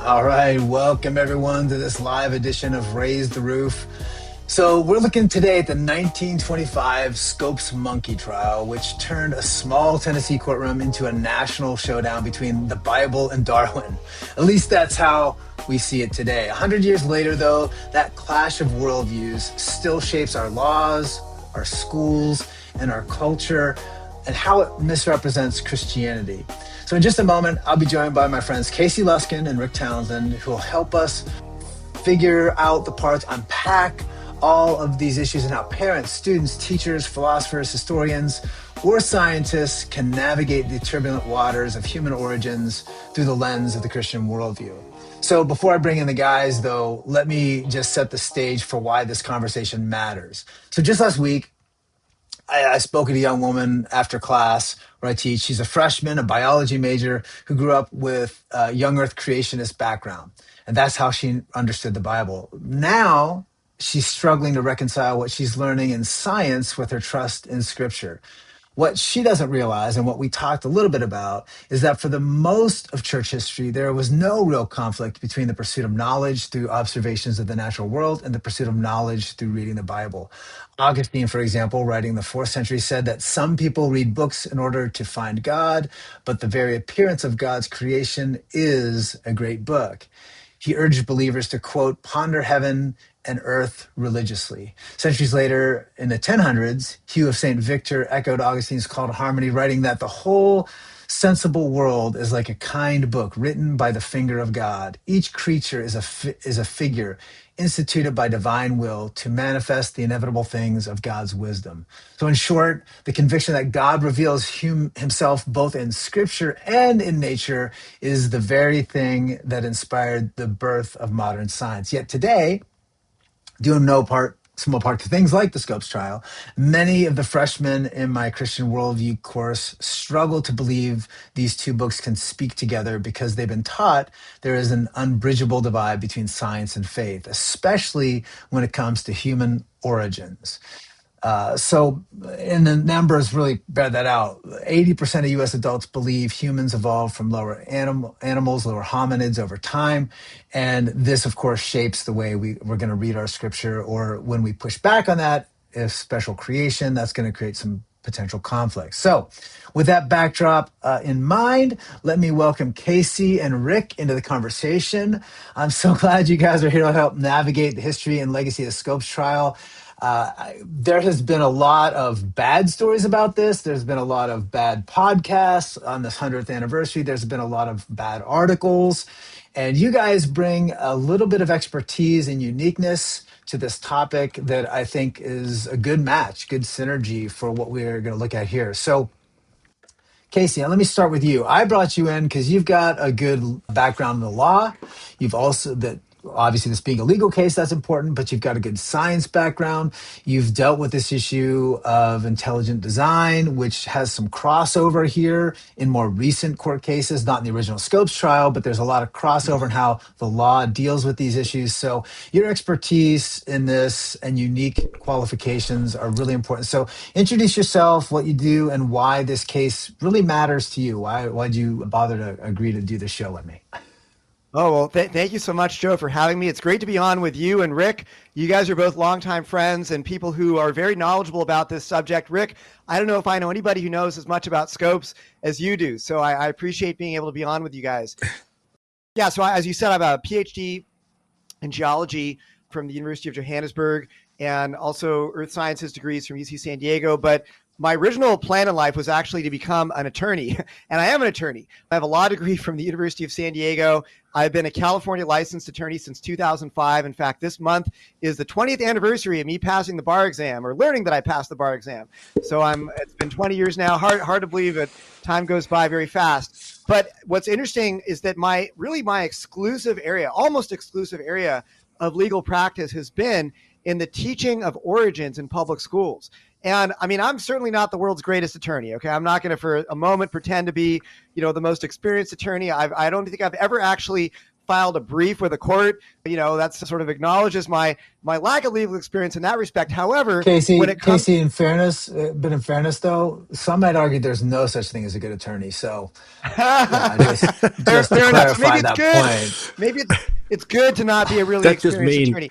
All right, welcome everyone to this live edition of Raise the Roof. So we're looking today at the 1925 Scopes monkey trial, which turned a small Tennessee courtroom into a national showdown between the Bible and Darwin. At least that's how we see it today. 100 years later, though, that clash of worldviews still shapes our laws, our schools, and our culture, and how it misrepresents Christianity. So in just a moment, I'll be joined by my friends Casey Luskin and Rick Townsend, who will help us figure out the parts, unpack all of these issues, and how parents, students, teachers, philosophers, historians, or scientists can navigate the turbulent waters of human origins through the lens of the Christian worldview. So before I bring in the guys, though, let me just set the stage for why this conversation matters. So just last week, I spoke with a young woman after class where I teach. She's a freshman, a biology major, who grew up with a young earth creationist background. And that's how she understood the Bible. Now she's struggling to reconcile what she's learning in science with her trust in Scripture. What she doesn't realize, and what we talked a little bit about, is that for the most of church history, there was no real conflict between the pursuit of knowledge through observations of the natural world and the pursuit of knowledge through reading the Bible. Augustine, for example, writing in the 4th century, said that some people read books in order to find God, but the very appearance of God's creation is a great book. He urged believers to, quote, ponder heaven and earth religiously. Centuries later, in the 1000s, Hugh of St. Victor echoed Augustine's call to harmony, writing that the whole sensible world is like a kind book written by the finger of God. Each creature is a figure instituted by divine will to manifest the inevitable things of God's wisdom. So in short, the conviction that God reveals himself both in Scripture and in nature is the very thing that inspired the birth of modern science. Yet today, due in no small part to things like the Scopes trial, many of the freshmen in my Christian worldview course struggle to believe these two books can speak together because they've been taught there is an unbridgeable divide between science and faith, especially when it comes to human origins. And the numbers really bear that out. 80% of U.S. adults believe humans evolved from lower animals, lower hominids over time. And this, of course, shapes the way we're going to read our scripture, or when we push back on that, if special creation, that's going to create some potential conflict. So with that backdrop in mind, let me welcome Casey and Rick into the conversation. I'm so glad you guys are here to help navigate the history and legacy of the Scopes trial. There has been a lot of bad stories about this. There's been a lot of bad podcasts on this 100th anniversary. There's been a lot of bad articles. And you guys bring a little bit of expertise and uniqueness to this topic that I think is a good match, good synergy for what we're going to look at here. So, Casey, let me start with you. I brought you in because you've got a good background in the law. You've also, obviously this being a legal case, that's important, but you've got a good science background. You've dealt with this issue of intelligent design, which has some crossover here in more recent court cases, not in the original Scopes trial, but there's a lot of crossover in how the law deals with these issues. So your expertise in this and unique qualifications are really important. So introduce yourself, what you do, and why this case really matters to you. Why'd you bother to agree to do the show with me? Oh, well, thank you so much, Joe, for having me. It's great to be on with you and Rick. You guys are both longtime friends and people who are very knowledgeable about this subject. Rick, I don't know if I know anybody who knows as much about Scopes as you do, so I appreciate being able to be on with you guys. Yeah, so as you said, I have a PhD in geology from the University of Johannesburg and also earth sciences degrees from UC San Diego, but my original plan in life was actually to become an attorney, and I am an attorney. I have a law degree from the University of San Diego. I've been a California licensed attorney since 2005. In fact, this month is the 20th anniversary of me passing the bar exam, or learning that I passed the bar exam. So it's been 20 years now. Hard to believe it. Time goes by very fast. But what's interesting is that my exclusive area, almost exclusive area of legal practice has been in the teaching of origins in public schools. And I mean, I'm certainly not the world's greatest attorney. Okay. I'm not going to for a moment pretend to be, the most experienced attorney. I don't think I've ever actually filed a brief with a court. That's sort of acknowledges my lack of legal experience in that respect. However, when it comes Casey, in fairness, though, some might argue there's no such thing as a good attorney. So, just to fair enough. So maybe clarify it's that good. point. Maybe it's good to not be a really That's just experienced mean. attorney.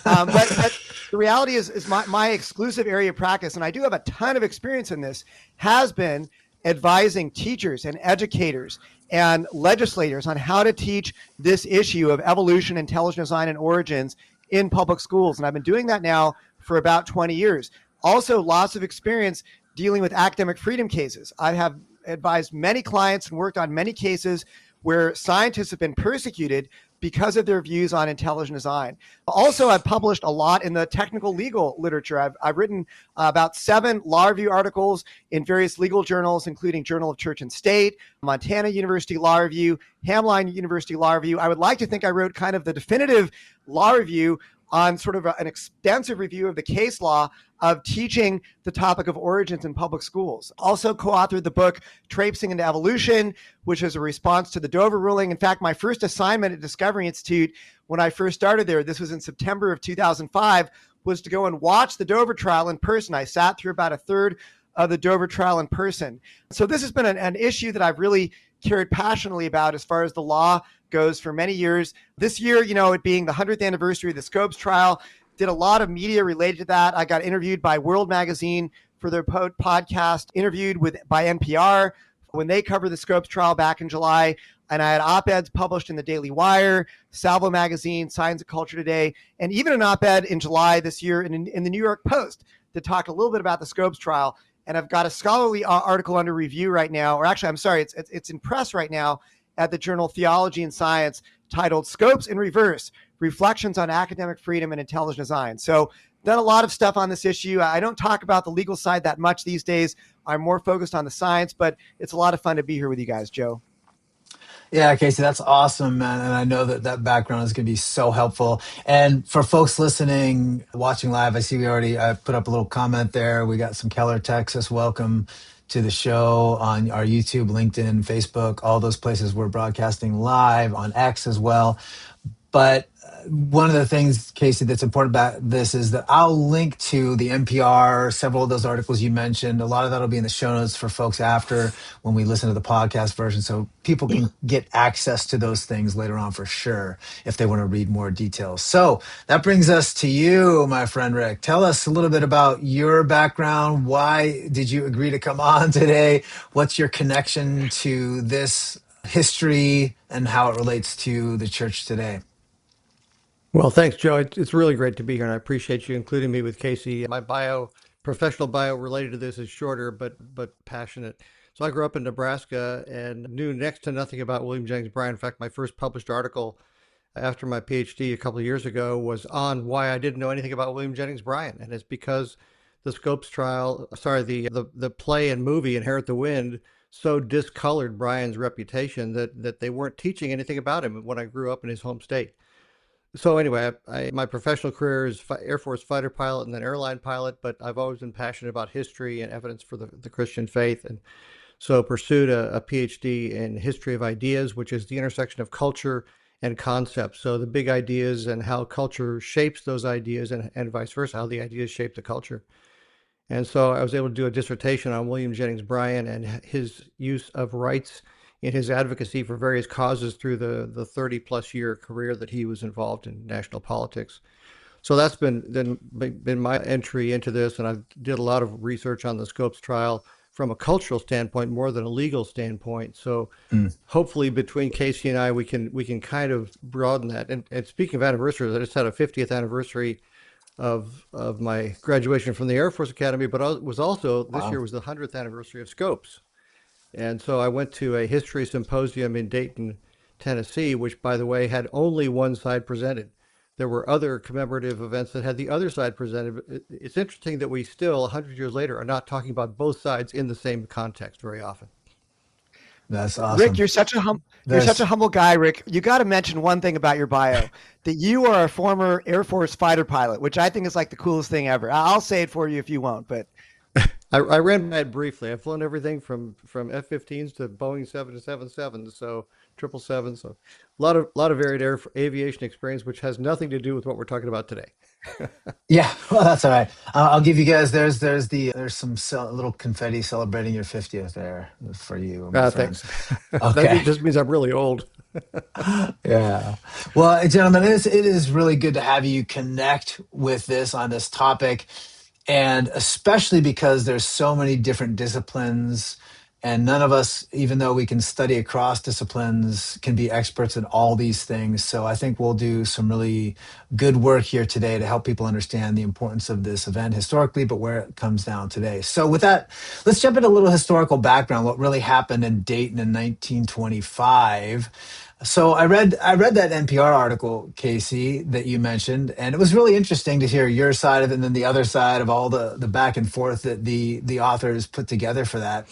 But the reality is my exclusive area of practice, and I do have a ton of experience in this, has been advising teachers and educators and legislators on how to teach this issue of evolution, intelligent design, and origins in public schools. And I've been doing that now for about 20 years. Also, lots of experience dealing with academic freedom cases. I have advised many clients and worked on many cases where scientists have been persecuted because of their views on intelligent design. Also, I've published a lot in the technical legal literature. I've written about 7 law review articles in various legal journals, including Journal of Church and State, Montana University Law Review, Hamline University Law Review. I would like to think I wrote kind of the definitive law review on sort of an extensive review of the case law of teaching the topic of origins in public schools. Also co-authored the book Traipsing into Evolution, which is a response to the Dover ruling. In fact, my first assignment at Discovery Institute when I first started there, this was in September of 2005, was to go and watch the Dover trial in person. I sat through about a third of the Dover trial in person. So this has been an issue that I've really cared passionately about as far as the law goes for many years. This year, it being the 100th anniversary of the Scopes trial, did a lot of media related to that. I got interviewed by World Magazine for their podcast, interviewed by NPR when they covered the Scopes trial back in July. And I had op-eds published in the Daily Wire, Salvo Magazine, Science and Culture Today, and even an op-ed in July this year in the New York Post that talked a little bit about the Scopes trial. And I've got a scholarly article under review right now, or actually, I'm sorry, it's in press right now at the journal Theology and Science, titled Scopes in Reverse, Reflections on Academic Freedom and Intelligent Design. So done a lot of stuff on this issue. I don't talk about the legal side that much these days. I'm more focused on the science, but it's a lot of fun to be here with you guys, Joe. Yeah, Casey, that's awesome, man. And I know that background is going to be so helpful. And for folks listening, watching live, I see I put up a little comment there. We got some Keller, Texas. Welcome to the show on our YouTube, LinkedIn, Facebook, all those places we're broadcasting live on X as well. But one of the things, Casey, that's important about this is that I'll link to the NPR, several of those articles you mentioned. A lot of that will be in the show notes for folks after when we listen to the podcast version. So people can get access to those things later on for sure if they want to read more details. So that brings us to you, my friend Rick. Tell us a little bit about your background. Why did you agree to come on today? What's your connection to this history and how it relates to the church today? Well, thanks, Joe. It's really great to be here, and I appreciate you including me with Casey. My professional bio related to this is shorter, but passionate. So I grew up in Nebraska and knew next to nothing about William Jennings Bryan. In fact, my first published article after my PhD a couple of years ago was on why I didn't know anything about William Jennings Bryan, and it's because the Scopes trial, the play and movie Inherit the Wind, so discolored Bryan's reputation that they weren't teaching anything about him when I grew up in his home state. So anyway, my professional career is Air Force fighter pilot and then airline pilot, but I've always been passionate about history and evidence for the Christian faith. And so pursued a PhD in history of ideas, which is the intersection of culture and concepts. So the big ideas and how culture shapes those ideas and vice versa, how the ideas shape the culture. And so I was able to do a dissertation on William Jennings Bryan and his use of rights in his advocacy for various causes through the 30-plus year career that he was involved in national politics. So that's been my entry into this, and I did a lot of research on the Scopes trial from a cultural standpoint more than a legal standpoint. So hopefully between Casey and I, we can kind of broaden that. And speaking of anniversaries, I just had a 50th anniversary of my graduation from the Air Force Academy, but it was also, this year was the 100th anniversary of Scopes. And so I went to a history symposium in Dayton, Tennessee, which, by the way, had only one side presented. There were other commemorative events that had the other side presented. It's interesting that we still, 100 years later, are not talking about both sides in the same context very often. That's awesome. Rick, you're such a humble guy, Rick. You got to mention one thing about your bio, that you are a former Air Force fighter pilot, which I think is like the coolest thing ever. I'll say it for you if you won't, but I ran by it briefly. I've flown everything from F-15s to Boeing 777s, so 777. So a lot of varied aviation experience, which has nothing to do with what we're talking about today. Yeah, well, that's all right. I'll give you guys. There's some little confetti celebrating your 50th there for you, my friend. Thanks. Okay. Just means I'm really old. Yeah. Well, gentlemen, it is really good to have you connect with this on this topic, and especially because there's so many different disciplines, and none of us, even though we can study across disciplines, can be experts in all these things. So I think we'll do some really good work here today to help people understand the importance of this event historically, but where it comes down today. So with that, let's jump into a little historical background, what really happened in Dayton in 1925. So I read that NPR article, Casey, that you mentioned, and it was really interesting to hear your side of it and then the other side of all the back and forth that the authors put together for that.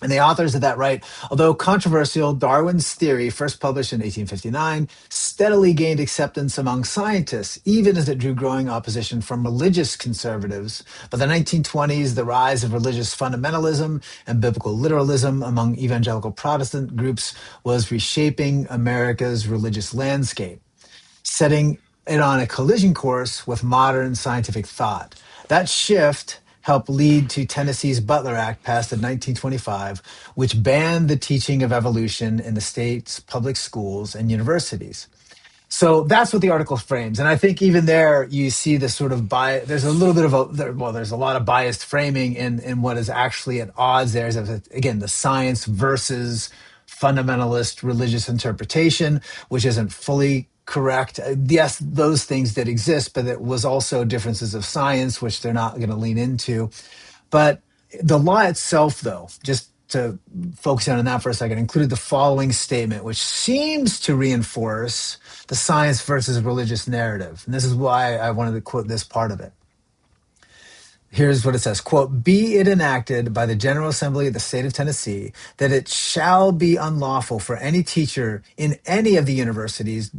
And the authors of that write, although controversial, Darwin's theory, first published in 1859, steadily gained acceptance among scientists, even as it drew growing opposition from religious conservatives. By the 1920s, the rise of religious fundamentalism and biblical literalism among evangelical Protestant groups was reshaping America's religious landscape, setting it on a collision course with modern scientific thought. That shift helped lead to Tennessee's Butler Act, passed in 1925, which banned the teaching of evolution in the state's public schools and universities. So that's what the article frames. And I think even there you see this sort of bias. There's a little bit of there's a lot of biased framing in what is actually at odds there. Is, again, the science versus fundamentalist religious interpretation, which isn't fully correct. Yes, those things did exist, but it was also differences of science, which they're not going to lean into. But the law itself, though, just to focus on that for a second, included the following statement, which seems to reinforce the science versus religious narrative. And this is why I wanted to quote this part of it. Here's what it says, quote, "Be it enacted by the General Assembly of the State of Tennessee that it shall be unlawful for any teacher in any of the universities,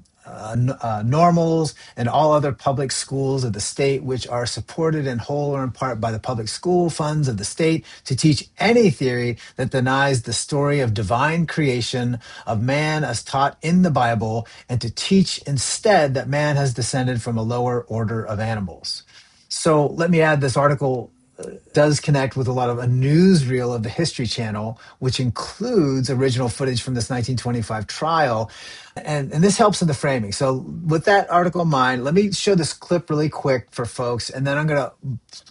normals, and all other public schools of the state which are supported in whole or in part by the public school funds of the state to teach any theory that denies the story of divine creation of man as taught in the Bible, and to teach instead that man has descended from a lower order of animals." So let me add, this article does connect with a lot of a newsreel of the History Channel, which includes original footage from this 1925 trial. And this helps in the framing. So with that article in mind, let me show this clip really quick for folks, and then I'm going to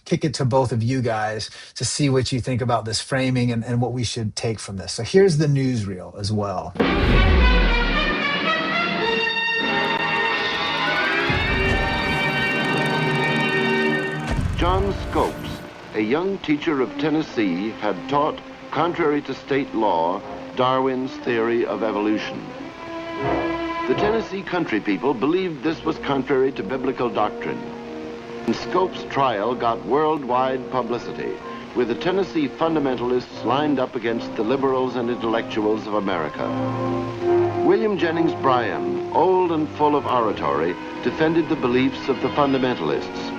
kick it to both of you guys to see what you think about this framing and what we should take from this. So here's the newsreel as well. John Scopes, a young teacher of Tennessee, had taught, contrary to state law, Darwin's theory of evolution. The Tennessee country people believed this was contrary to biblical doctrine. And Scopes' trial got worldwide publicity, with the Tennessee fundamentalists lined up against the liberals and intellectuals of America. William Jennings Bryan, old and full of oratory, defended the beliefs of the fundamentalists.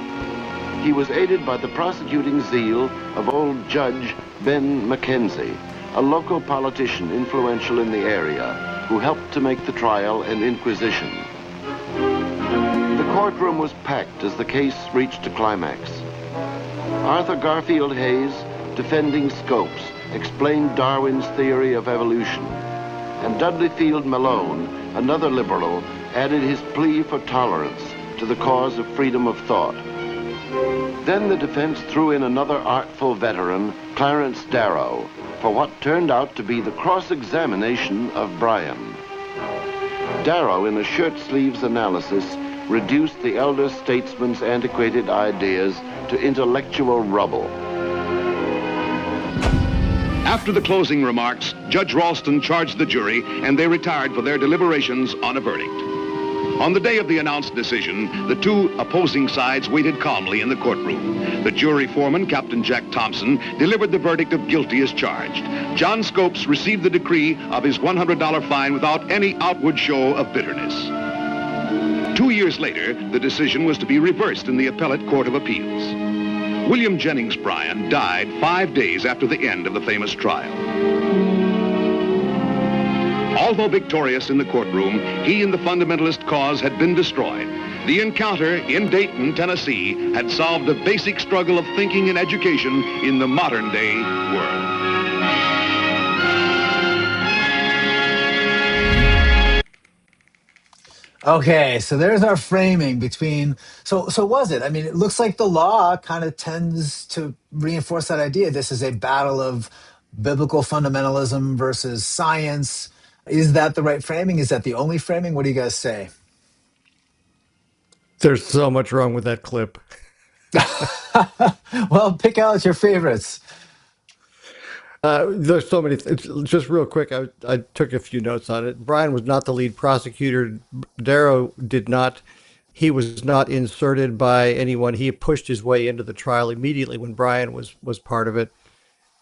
He was aided by the prosecuting zeal of old Judge Ben McKenzie, a local politician influential in the area, who helped to make the trial an inquisition. The courtroom was packed as the case reached a climax. Arthur Garfield Hayes, defending Scopes, explained Darwin's theory of evolution, and Dudley Field Malone, another liberal, added his plea for tolerance to the cause of freedom of thought. Then the defense threw in another artful veteran, Clarence Darrow, for what turned out to be the cross-examination of Bryan. Darrow, in a shirt-sleeves analysis, reduced the elder statesman's antiquated ideas to intellectual rubble. After the closing remarks, Judge Ralston charged the jury, and they retired for their deliberations on a verdict. On the day of the announced decision, the two opposing sides waited calmly in the courtroom. The jury foreman, Captain Jack Thompson, delivered the verdict of guilty as charged. John Scopes received the decree of his $100 fine without any outward show of bitterness. 2 years later, the decision was to be reversed in the Appellate Court of Appeals. William Jennings Bryan died 5 days after the end of the famous trial. Although victorious in the courtroom, he and the fundamentalist cause had been destroyed. The encounter in Dayton, Tennessee, had solved the basic struggle of thinking and education in the modern-day world. Okay, so there's our framing between. So was it? I mean, it looks like the law kind of tends to reinforce that idea. This is a battle of biblical fundamentalism versus science. Is that the right framing? Is that the only framing? What do you guys say? There's so much wrong with that clip. Well, pick out your favorites. There's so many. Just real quick, I took a few notes on it. Brian was not the lead prosecutor. Darrow did not. He was not inserted by anyone. He pushed his way into the trial immediately when Brian was part of it.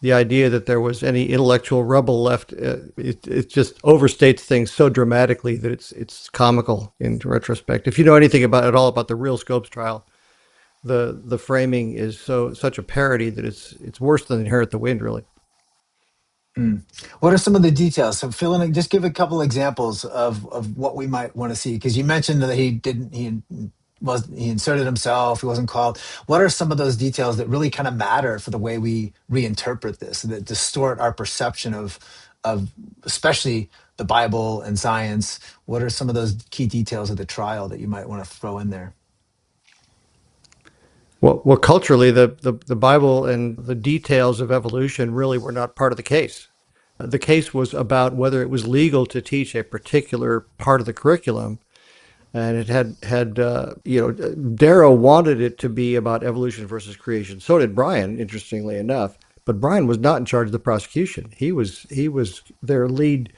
The idea that there was any intellectual rubble left, it just overstates things so dramatically that it's comical in retrospect. If you know anything about at all about the real Scopes trial, the framing is such a parody that it's worse than Inherit the Wind, really. What are some of the details? So, fill in, just give a couple examples of what we might want to see. Because you mentioned that he inserted himself, he wasn't called. What are some of those details that really kind of matter for the way we reinterpret this, that distort our perception of especially the Bible and science? What are some of those key details of the trial that you might want to throw in there? Well, culturally, the Bible and the details of evolution really were not part of the case. The case was about whether it was legal to teach a particular part of the curriculum, and it Darrow wanted it to be about evolution versus creation. So did Brian, interestingly enough. But Brian was not in charge of the prosecution. He was their lead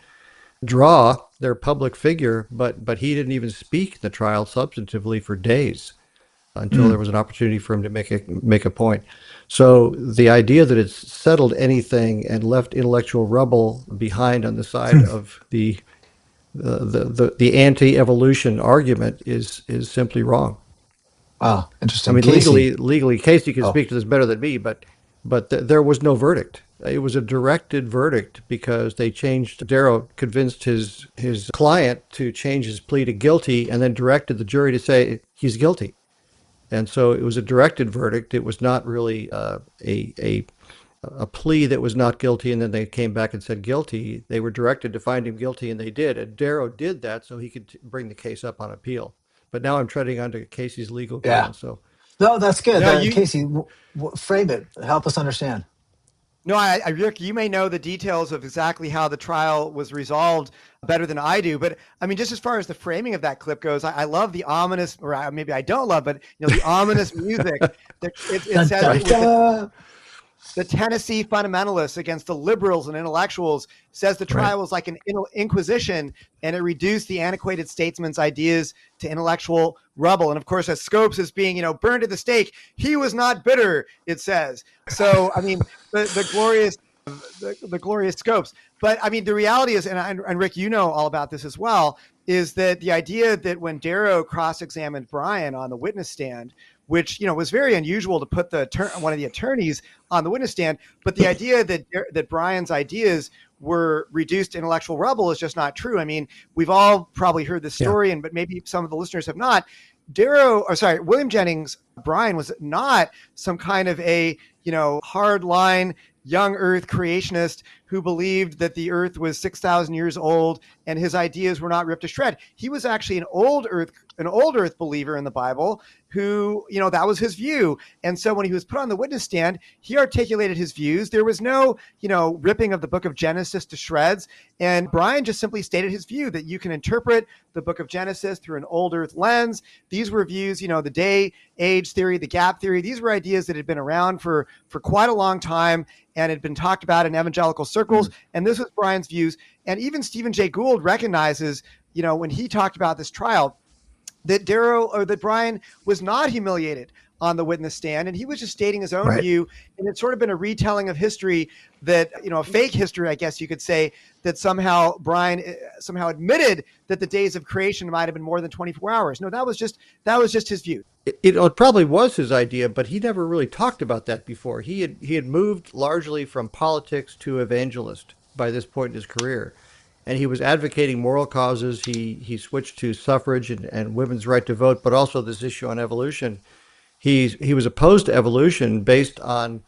draw, their public figure, but he didn't even speak in the trial substantively for days until there was an opportunity for him to make a point. So the idea that it's settled anything and left intellectual rubble behind on the side of the anti-evolution argument is simply wrong. Wow, I interesting. mean, Casey. legally, Casey can Oh, speak to this better than me, but there was no verdict. It was a directed verdict because they changed. Darrow convinced his client to change his plea to guilty, and then directed the jury to say he's guilty. And so it was a directed verdict. It was not really a plea that was not guilty, and then they came back and said guilty. They were directed to find him guilty, and they did. And Darrow did that so he could bring the case up on appeal. But now I'm treading onto Casey's legal yeah. ground. So No, that's good. No, you Casey, frame it. Help us understand. No, Rick, you may know the details of exactly how the trial was resolved better than I do. But I mean, just as far as the framing of that clip goes, I love the ominous, or maybe I don't love, but the ominous music. It Dun, says dun, it was dun. the Tennessee fundamentalists against the liberals and intellectuals, says the right. trial was like an inquisition, and it reduced the antiquated statesman's ideas to intellectual rubble. And of course, as Scopes is being, burned at the stake, he was not bitter, it says. So, I mean, the glorious Scopes. But I mean, the reality is, and Rick, you know all about this as well, is that the idea that when Darrow cross-examined Brian on the witness stand, which was very unusual to put one of the attorneys on the witness stand, but the idea that Brian's ideas were reduced to intellectual rubble is just not true. I mean, we've all probably heard this story, but maybe some of the listeners have not. William Jennings Bryan was not some kind of a hardline young Earth creationist who believed that the Earth was 6,000 years old and his ideas were not ripped to shred. He was actually an old Earth believer in the Bible who, that was his view. And so when he was put on the witness stand, he articulated his views. There was no, ripping of the book of Genesis to shreds. And Bryan just simply stated his view that you can interpret the book of Genesis through an old Earth lens. These were views, the day age theory, the gap theory. These were ideas that had been around for quite a long time and had been talked about in evangelical circles. Mm-hmm. And this was Bryan's views. And even Stephen Jay Gould recognizes, when he talked about this trial, that Bryan was not humiliated on the witness stand, and he was just stating his own view. And it's sort of been a retelling of history that, a fake history, I guess you could say, that somehow Bryan somehow admitted that the days of creation might have been more than 24 hours. No, that was just his view. It probably was his idea, but he never really talked about that before. He had moved largely from politics to evangelist by this point in his career. and he was advocating moral causes. He switched to suffrage and women's right to vote, but also this issue on evolution. He was opposed to evolution based on,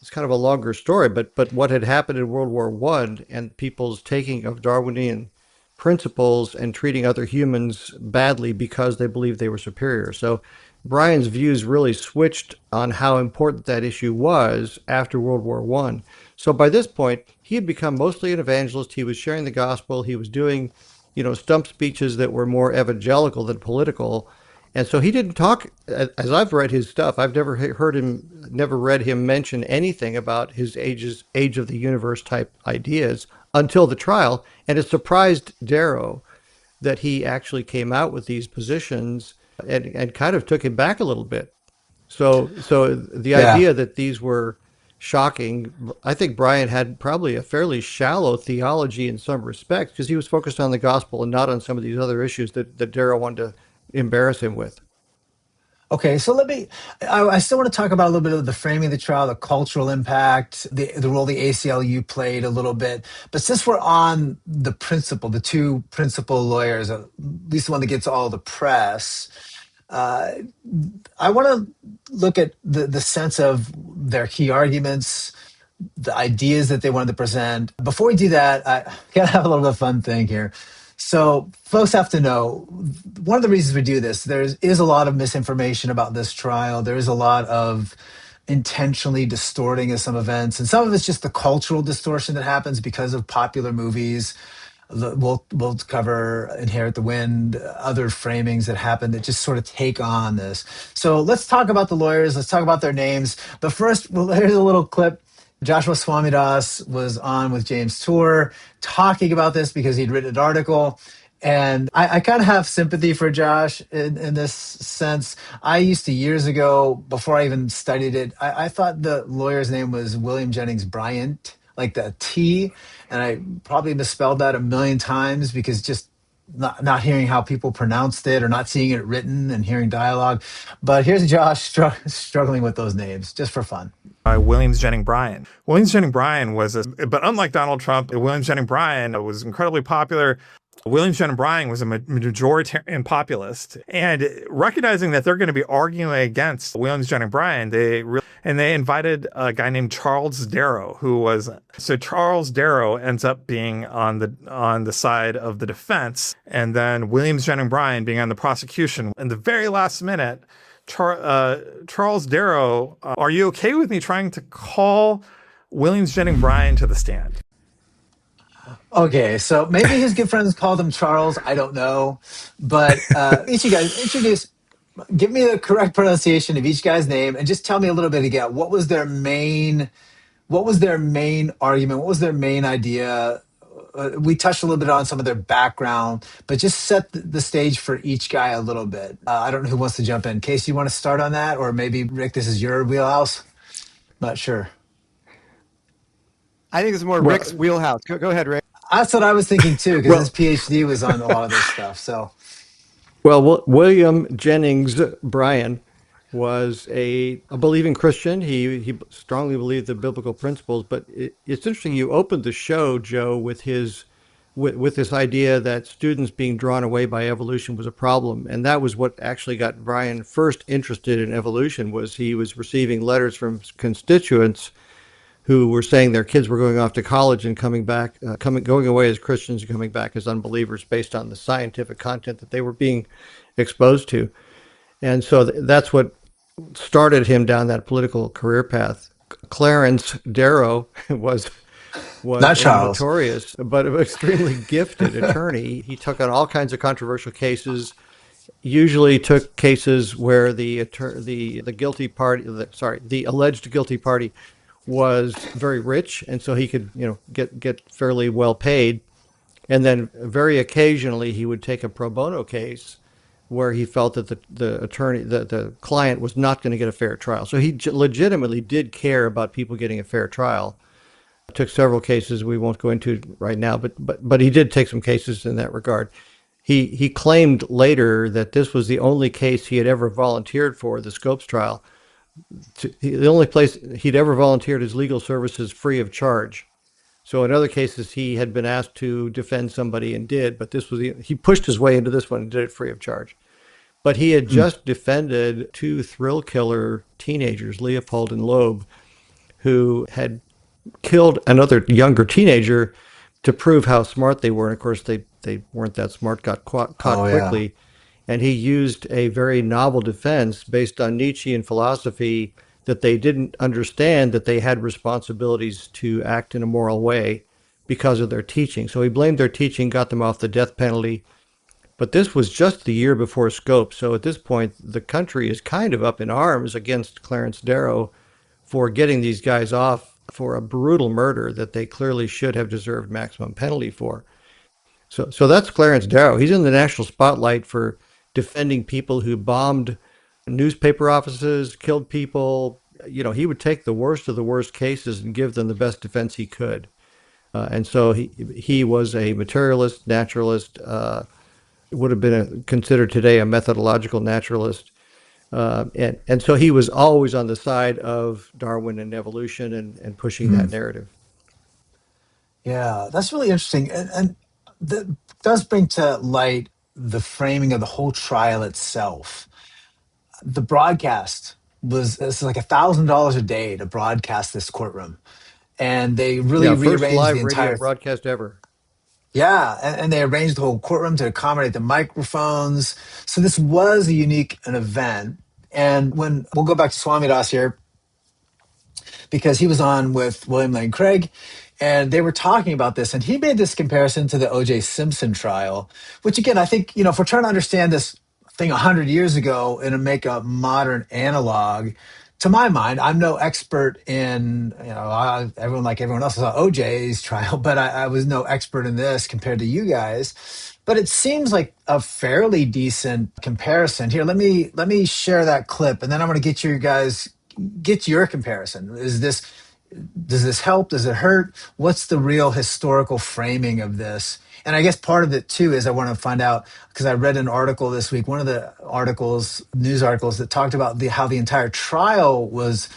it's kind of a longer story, but what had happened in World War One and people's taking of Darwinian principles and treating other humans badly because they believed they were superior. So Brian's views really switched on how important that issue was after World War One. So by this point, he had become mostly an evangelist. He was sharing the gospel. He was doing, stump speeches that were more evangelical than political. And so he didn't talk, as I've read his stuff, I've never read him mention anything about his age of the universe type ideas until the trial. And it surprised Darrow that he actually came out with these positions and kind of took him back a little bit. So the idea that these were shocking, I think Brian had probably a fairly shallow theology in some respects because he was focused on the gospel and not on some of these other issues that Darrow wanted to embarrass him with. Okay, so I still want to talk about a little bit of the framing of the trial, the cultural impact, the role the ACLU played a little bit. But since we're on the two principal lawyers, at least the one that gets all the press, uh, I want to look at the sense of their key arguments, the ideas that they wanted to present. Before we do that, I gotta have a little bit of fun thing here. So folks have to know one of the reasons we do this, is a lot of misinformation about this trial. There is a lot of intentionally distorting of some events. And some of it's just the cultural distortion that happens because of popular movies. We'll cover Inherit the Wind, other framings that happen that just sort of take on this. So let's talk about the lawyers. Let's talk about their names. But first, well, here's a little clip. Joshua Swamidas was on with James Tour talking about this because he'd written an article. And I kind of have sympathy for Josh in this sense. I used to, years ago, before I even studied it, I thought the lawyer's name was William Jennings Bryant, like the T. And I probably misspelled that a million times because just not hearing how people pronounced it or not seeing it written and hearing dialogue. But here's Josh struggling with those names just for fun. Williams Jennings Bryan. Williams Jennings Bryan but unlike Donald Trump, Williams Jennings Bryan was incredibly popular. Williams Jennings Bryan was a majoritarian populist, and recognizing that they're going to be arguing against Williams Jennings Bryan, they invited a guy named Charles Darrow, Charles Darrow ends up being on the side of the defense, and then Williams Jennings Bryan being on the prosecution. In the very last minute, Charles Darrow, are you okay with me trying to call Williams Jennings Bryan to the stand? Okay, so maybe his good friends called him Charles. I don't know, but each of you guys give me the correct pronunciation of each guy's name, and just tell me a little bit again. What was their main argument? What was their main idea? We touched a little bit on some of their background, but just set the stage for each guy a little bit. I don't know who wants to jump in. Casey, you want to start on that, or maybe Rick, this is your wheelhouse. Not sure. I think it's more Rick's wheelhouse. Go ahead, Rick. That's what I was thinking too, because his PhD was on a lot of this stuff. So, William Jennings Bryan was a believing Christian. He strongly believed the biblical principles. But it's interesting. You opened the show, Joe, with this idea that students being drawn away by evolution was a problem, and that was what actually got Bryan first interested in evolution. Was he was receiving letters from constituents who were saying their kids were going off to college and coming back, going away as Christians and coming back as unbelievers based on the scientific content that they were being exposed to. And so that's what started him down that political career path. Clarence Darrow was not a Charles. notorious but extremely gifted attorney. He took on all kinds of controversial cases. Usually took cases where the alleged guilty party was very rich, and so he could get fairly well paid. And then very occasionally he would take a pro bono case where he felt that the client was not going to get a fair trial. So he legitimately did care about people getting a fair trial. Took several cases we won't go into right now, but he did take some cases in that regard. He claimed later that this was the only case he had ever volunteered for, the Scopes trial. The only place he'd ever volunteered his legal services free of charge. So in other cases, he had been asked to defend somebody and did, but he pushed his way into this one and did it free of charge. But he had just defended two thrill killer teenagers, Leopold and Loeb, who had killed another younger teenager to prove how smart they were. And of course, they weren't that smart, got caught quickly. And he used a very novel defense based on Nietzschean philosophy that they didn't understand that they had responsibilities to act in a moral way because of their teaching. So he blamed their teaching, got them off the death penalty. But this was just the year before Scope. So at this point, the country is kind of up in arms against Clarence Darrow for getting these guys off for a brutal murder that they clearly should have deserved maximum penalty for. So that's Clarence Darrow. He's in the national spotlight for defending people who bombed newspaper offices, killed people. You know, he would take the worst of the worst cases and give them the best defense he could. And so he was a materialist, naturalist, would have been considered today a methodological naturalist. And so he was always on the side of Darwin and evolution and pushing that narrative. Yeah, that's really interesting. And that does bring to light the framing of the whole trial itself. The broadcast it's like $1,000 a day to broadcast this courtroom. And they really Yeah, first rearranged the live radio entire broadcast ever. yeah, and they arranged the whole courtroom to accommodate the microphones. So this was a unique an event. And when we'll go back to Swamidas here, because he was on with William Lane Craig, and they were talking about this, and he made this comparison to the O.J. Simpson trial, which again, I think, if we're trying to understand this thing 100 years ago and make a modern analog, to my mind, I'm no expert in, everyone like everyone else saw OJ's trial, but I was no expert in this compared to you guys. But it seems like a fairly decent comparison. Here, let me share that clip, and then I'm going to get your comparison. Does this help? Does it hurt? What's the real historical framing of this? And I guess part of it too is I want to find out, because I read an article this week, one of the news articles that talked about how the entire trial was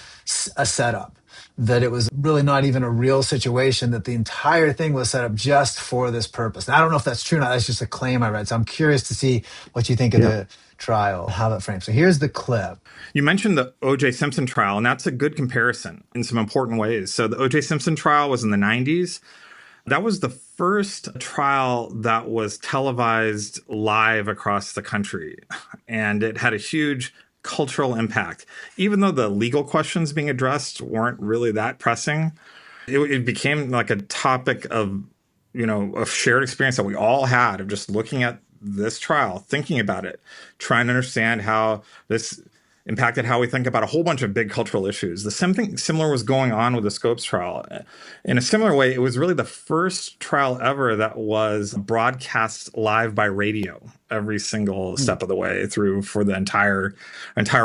a setup, that it was really not even a real situation, that the entire thing was set up just for this purpose. And I don't know if that's true or not. That's just a claim I read. So I'm curious to see what you think of the trial, how that frames. So here's the clip. You mentioned the O.J. Simpson trial, and that's a good comparison in some important ways. So the O.J. Simpson trial was in the 90s. That was the first trial that was televised live across the country, and it had a huge cultural impact. Even though the legal questions being addressed weren't really that pressing, it became like a topic of, a shared experience that we all had of just looking at this trial, thinking about it, trying to understand how this impacted how we think about a whole bunch of big cultural issues. The same thing similar was going on with the Scopes trial. In a similar way, it was really the first trial ever that was broadcast live by radio every single step of the way through for the entire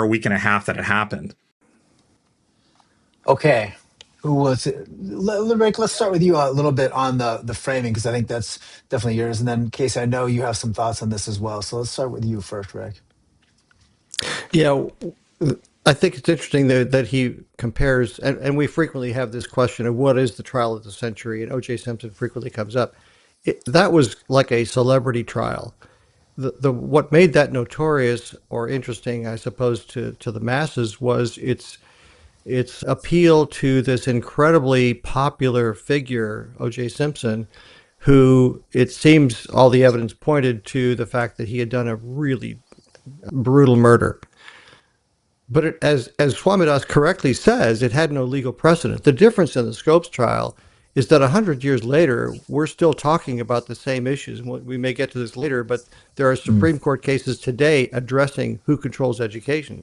week and a half that it happened. Okay. Who was it? Rick, let's start with you a little bit on the framing, because I think that's definitely yours. And then, Casey, I know you have some thoughts on this as well. So let's start with you first, Rick. Yeah, I think it's interesting that he compares, and we frequently have this question of what is the trial of the century, and O.J. Simpson frequently comes up. That was like a celebrity trial. What made that notorious or interesting, I suppose, to the masses was its appeal to this incredibly popular figure, O.J. Simpson, who it seems all the evidence pointed to the fact that he had done a really brutal murder. But as Swamidas correctly says, it had no legal precedent. The difference in the Scopes trial is that 100 years later, we're still talking about the same issues. We may get to this later, but there are Supreme Court cases today addressing who controls education.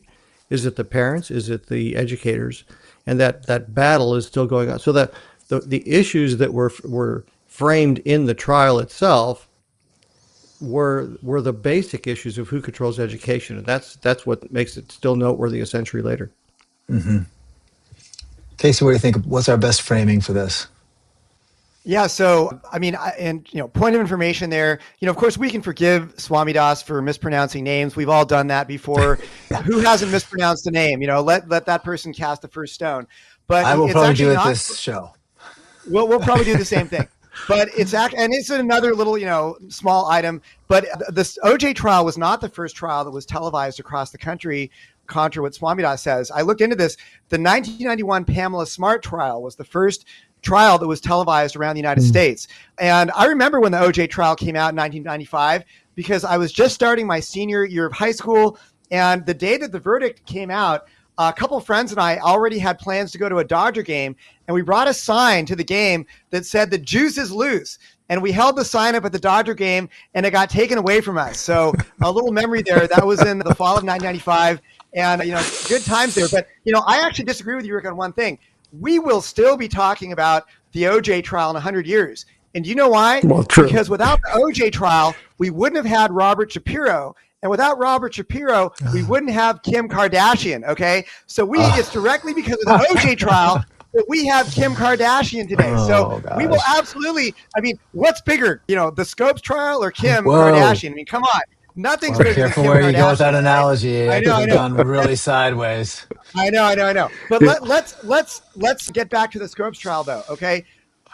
Is it the parents? Is it the educators? And that battle is still going on. So that the issues that were framed in the trial itself were the basic issues of who controls education, and that's what makes it still noteworthy a century later. Mm-hmm. Casey, what do you think? What's our best framing for this? Yeah, so I mean, point of information there. Of course, we can forgive Swamidas for mispronouncing names. We've all done that before. Who hasn't mispronounced a name? Let that person cast the first stone. But I will probably do it this show. we'll probably do the same thing. But and it's another little, small item. But this OJ trial was not the first trial that was televised across the country, contra what Swamidas says. I looked into this. The 1991 Pamela Smart trial was the first trial that was televised around the United States. And I remember when the OJ trial came out in 1995, because I was just starting my senior year of high school. And the day that the verdict came out, a couple of friends and I already had plans to go to a Dodger game, and we brought a sign to the game that said the juice is loose. And we held the sign up at the Dodger game, and it got taken away from us. So a little memory there. That was in the fall of 1995, and good times there. But I actually disagree with you, Rick, on one thing. We will still be talking about the OJ trial in 100 years. And you know why? Well, true. Because without the OJ trial, we wouldn't have had Robert Shapiro. And without Robert Shapiro, we wouldn't have Kim Kardashian, okay? So it's directly because of the OJ trial that we have Kim Kardashian today. So we will absolutely, what's bigger, the Scopes trial or Kim Kardashian? Come on. Nothing's bigger than Careful Kim where Kardashian. you go with that analogy. I know. Gone really sideways. I know. But let's get back to the Scopes trial, though, okay?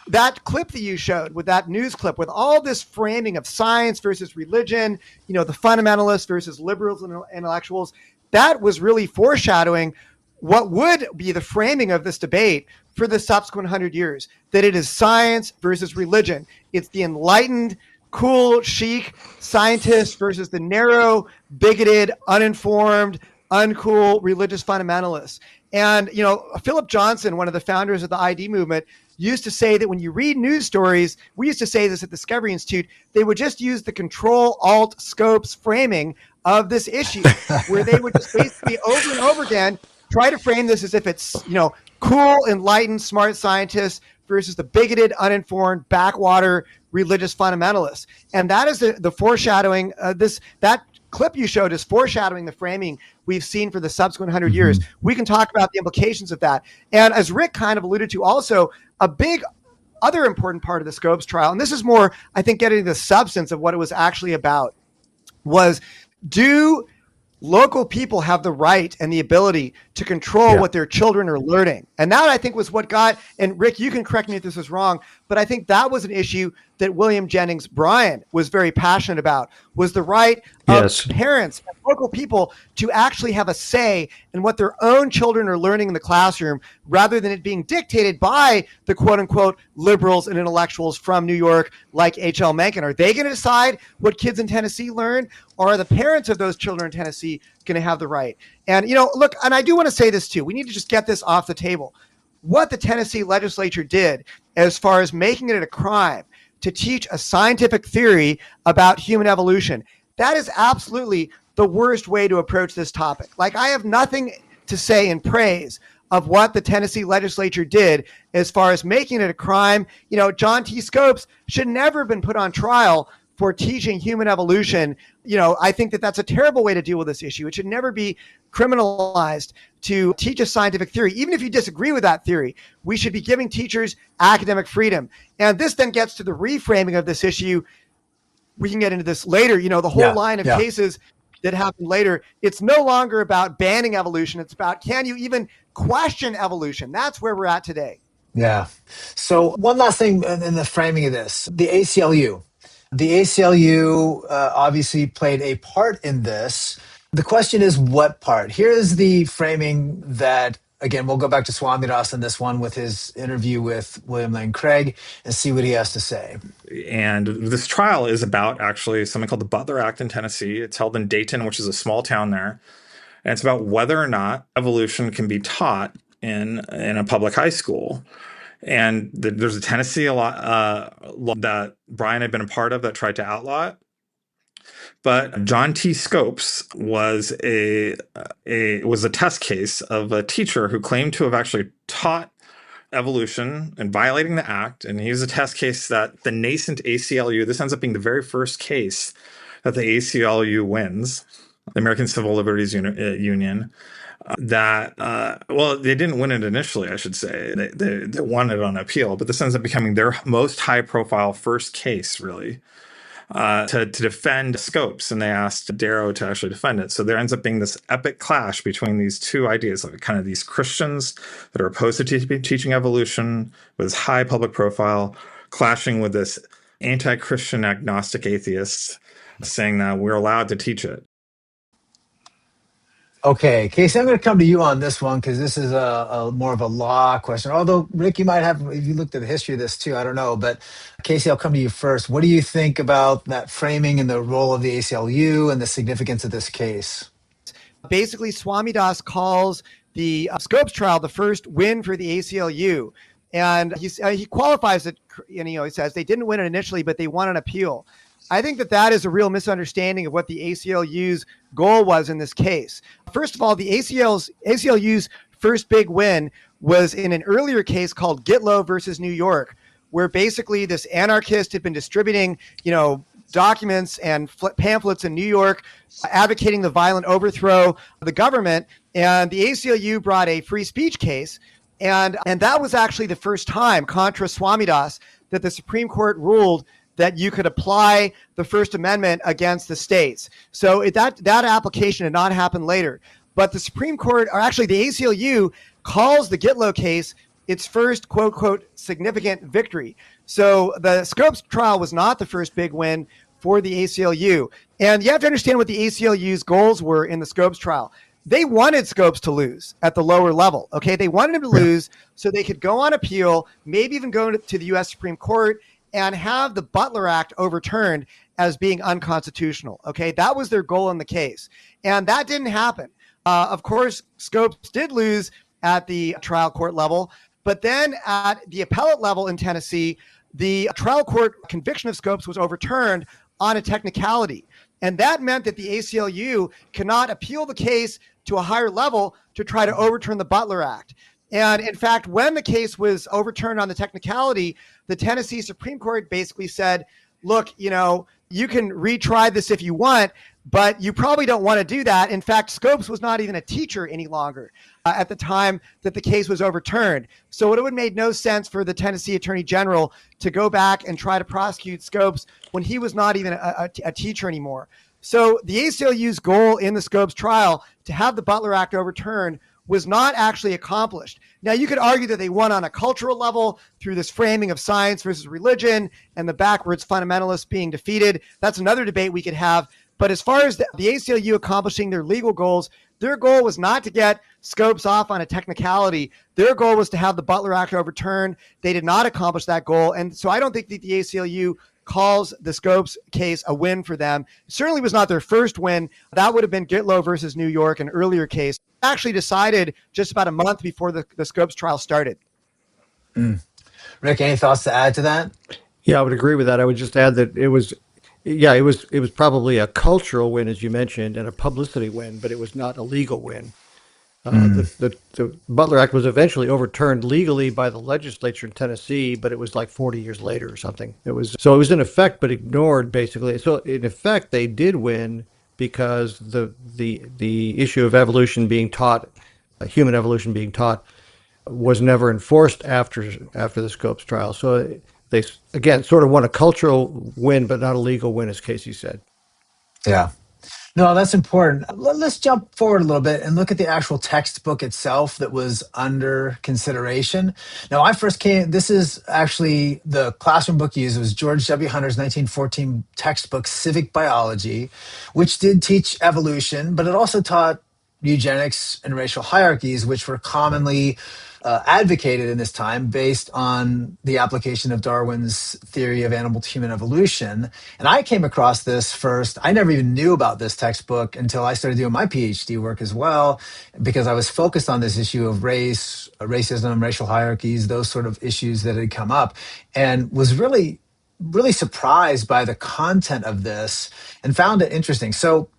That clip that you showed with that news clip with all this framing of science versus religion, the fundamentalists versus liberals and intellectuals, that was really foreshadowing what would be the framing of this debate for the subsequent 100 years, that it is science versus religion. It's the enlightened, cool, chic scientists versus the narrow, bigoted, uninformed, uncool religious fundamentalists. And, Philip Johnson, one of the founders of the ID movement, used to say that when you read news stories, we used to say this at the Discovery Institute, they would just use the Control-Alt-Scopes framing of this issue, where they would just basically over and over again try to frame this as if it's, cool, enlightened, smart scientists versus the bigoted, uninformed, backwater religious fundamentalists. And that is the foreshadowing. That clip you showed is foreshadowing the framing we've seen for the subsequent 100 years. We can talk about the implications of that. And as Rick kind of alluded to also, a big other important part of the Scopes trial, and this is more, I think, getting the substance of what it was actually about, was do local people have the right and the ability to control what their children are learning? And that, I think, was what got, and Rick, you can correct me if this is wrong, but I think that was an issue that William Jennings Bryan was very passionate about, was the right of parents and local people to actually have a say in what their own children are learning in the classroom, rather than it being dictated by the quote unquote liberals and intellectuals from New York like H.L. Mencken. Are they going to decide what kids in Tennessee learn, or are the parents of those children in Tennessee going to have the right? And, look, and I do want to say this too, we need to just get this off the table. What the Tennessee legislature did as far as making it a crime to teach a scientific theory about human evolution, that is absolutely the worst way to approach this topic. Like, I have nothing to say in praise of what the Tennessee legislature did as far as making it a crime. John T. Scopes should never have been put on trial for teaching human evolution. I think that that's a terrible way to deal with this issue. It should never be criminalized to teach a scientific theory. Even if you disagree with that theory, we should be giving teachers academic freedom. And this then gets to the reframing of this issue. We can get into this later, the whole line of cases that happen later. It's no longer about banning evolution. It's about, can you even question evolution? That's where we're at today. Yeah. So one last thing in the framing of this, the ACLU. The ACLU obviously played a part in this. The question is, what part? Here's the framing that, again, we'll go back to Swamidas in this one with his interview with William Lane Craig and see what he has to say. And this trial is about actually something called the Butler Act in Tennessee. It's held in Dayton, which is a small town there. And it's about whether or not evolution can be taught in a public high school. And there's a Tennessee law that Brian had been a part of that tried to outlaw it. But John T. Scopes was a test case of a teacher who claimed to have actually taught evolution and violating the act. And he was a test case that the nascent ACLU, this ends up being the very first case that the ACLU wins, the American Civil Liberties Union. They didn't win it initially, I should say. They won it on appeal, but this ends up becoming their most high-profile first case, really. to defend Scopes, and they asked Darrow to actually defend it. So there ends up being this epic clash between these two ideas, like kind of these Christians that are opposed to teaching evolution with this high public profile, clashing with this anti-Christian agnostic atheists saying that we're allowed to teach it. Okay, Casey, I'm going to come to you on this one because this is a more of a law question. Although, Rick, you might have, if you looked at the history of this too, I don't know. But Casey, I'll come to you first. What do you think about that framing and the role of the ACLU and the significance of this case? Basically, Swami Das calls the Scopes trial the first win for the ACLU. And he qualifies it, he says they didn't win it initially, but they won an appeal. I think that is a real misunderstanding of what the ACLU's goal was in this case. First of all, the ACLU's first big win was in an earlier case called Gitlow versus New York, where basically this anarchist had been distributing, documents and pamphlets in New York advocating the violent overthrow of the government. And the ACLU brought a free speech case. And that was actually the first time, contra Swami Das, that the Supreme Court ruled that you could apply the First Amendment against the states. So that application did not happen later. But the Supreme Court, or actually the ACLU, calls the Gitlow case its first, quote, quote, significant victory. So the Scopes trial was not the first big win for the ACLU. And you have to understand what the ACLU's goals were in the Scopes trial. They wanted Scopes to lose at the lower level, okay? They wanted him to lose so they could go on appeal, maybe even go to the U.S. Supreme Court and have the Butler Act overturned as being unconstitutional, okay? That was their goal in the case. And that didn't happen. Of course, Scopes did lose at the trial court level, but then at the appellate level in Tennessee, the trial court conviction of Scopes was overturned on a technicality. And that meant that the ACLU cannot appeal the case to a higher level to try to overturn the Butler Act. And in fact, when the case was overturned on the technicality, the Tennessee Supreme Court basically said, look, you can retry this if you want, but you probably don't want to do that. In fact, Scopes was not even a teacher any longer at the time that the case was overturned. So it would have made no sense for the Tennessee Attorney General to go back and try to prosecute Scopes when he was not even a teacher anymore. So the ACLU's goal in the Scopes trial to have the Butler Act overturned was not actually accomplished. Now, you could argue that they won on a cultural level through this framing of science versus religion and the backwards fundamentalists being defeated. That's another debate we could have. But as far as the ACLU accomplishing their legal goals, their goal was not to get Scopes off on a technicality. Their goal was to have the Butler Act overturned. They did not accomplish that goal. And so I don't think that the ACLU calls the Scopes case a win for them. It certainly was not their first win. That would have been Gitlow versus New York, an earlier case. Actually decided just about a month before the Scopes trial started. Rick, any thoughts to add to that? Yeah, I would agree with that. I would just add that it was probably a cultural win, as you mentioned, and a publicity win, but it was not a legal win. The Butler Act was eventually overturned legally by the legislature in Tennessee, but it was like 40 years later or something. It was in effect, but ignored basically. So in effect, they did win because the issue of evolution being taught, human evolution being taught, was never enforced after the Scopes trial. So they again sort of won a cultural win, but not a legal win, as Casey said. Yeah. No, that's important. Let's jump forward a little bit and look at the actual textbook itself that was under consideration. Now, this is actually the classroom book used. It was George W. Hunter's 1914 textbook, Civic Biology, which did teach evolution, but it also taught eugenics and racial hierarchies, which were commonly advocated in this time based on the application of Darwin's theory of animal to human evolution. And I came across this first. I never even knew about this textbook until I started doing my PhD work as well, because I was focused on this issue of race, racism, racial hierarchies, those sort of issues that had come up, and was really surprised by the content of this and found it interesting. So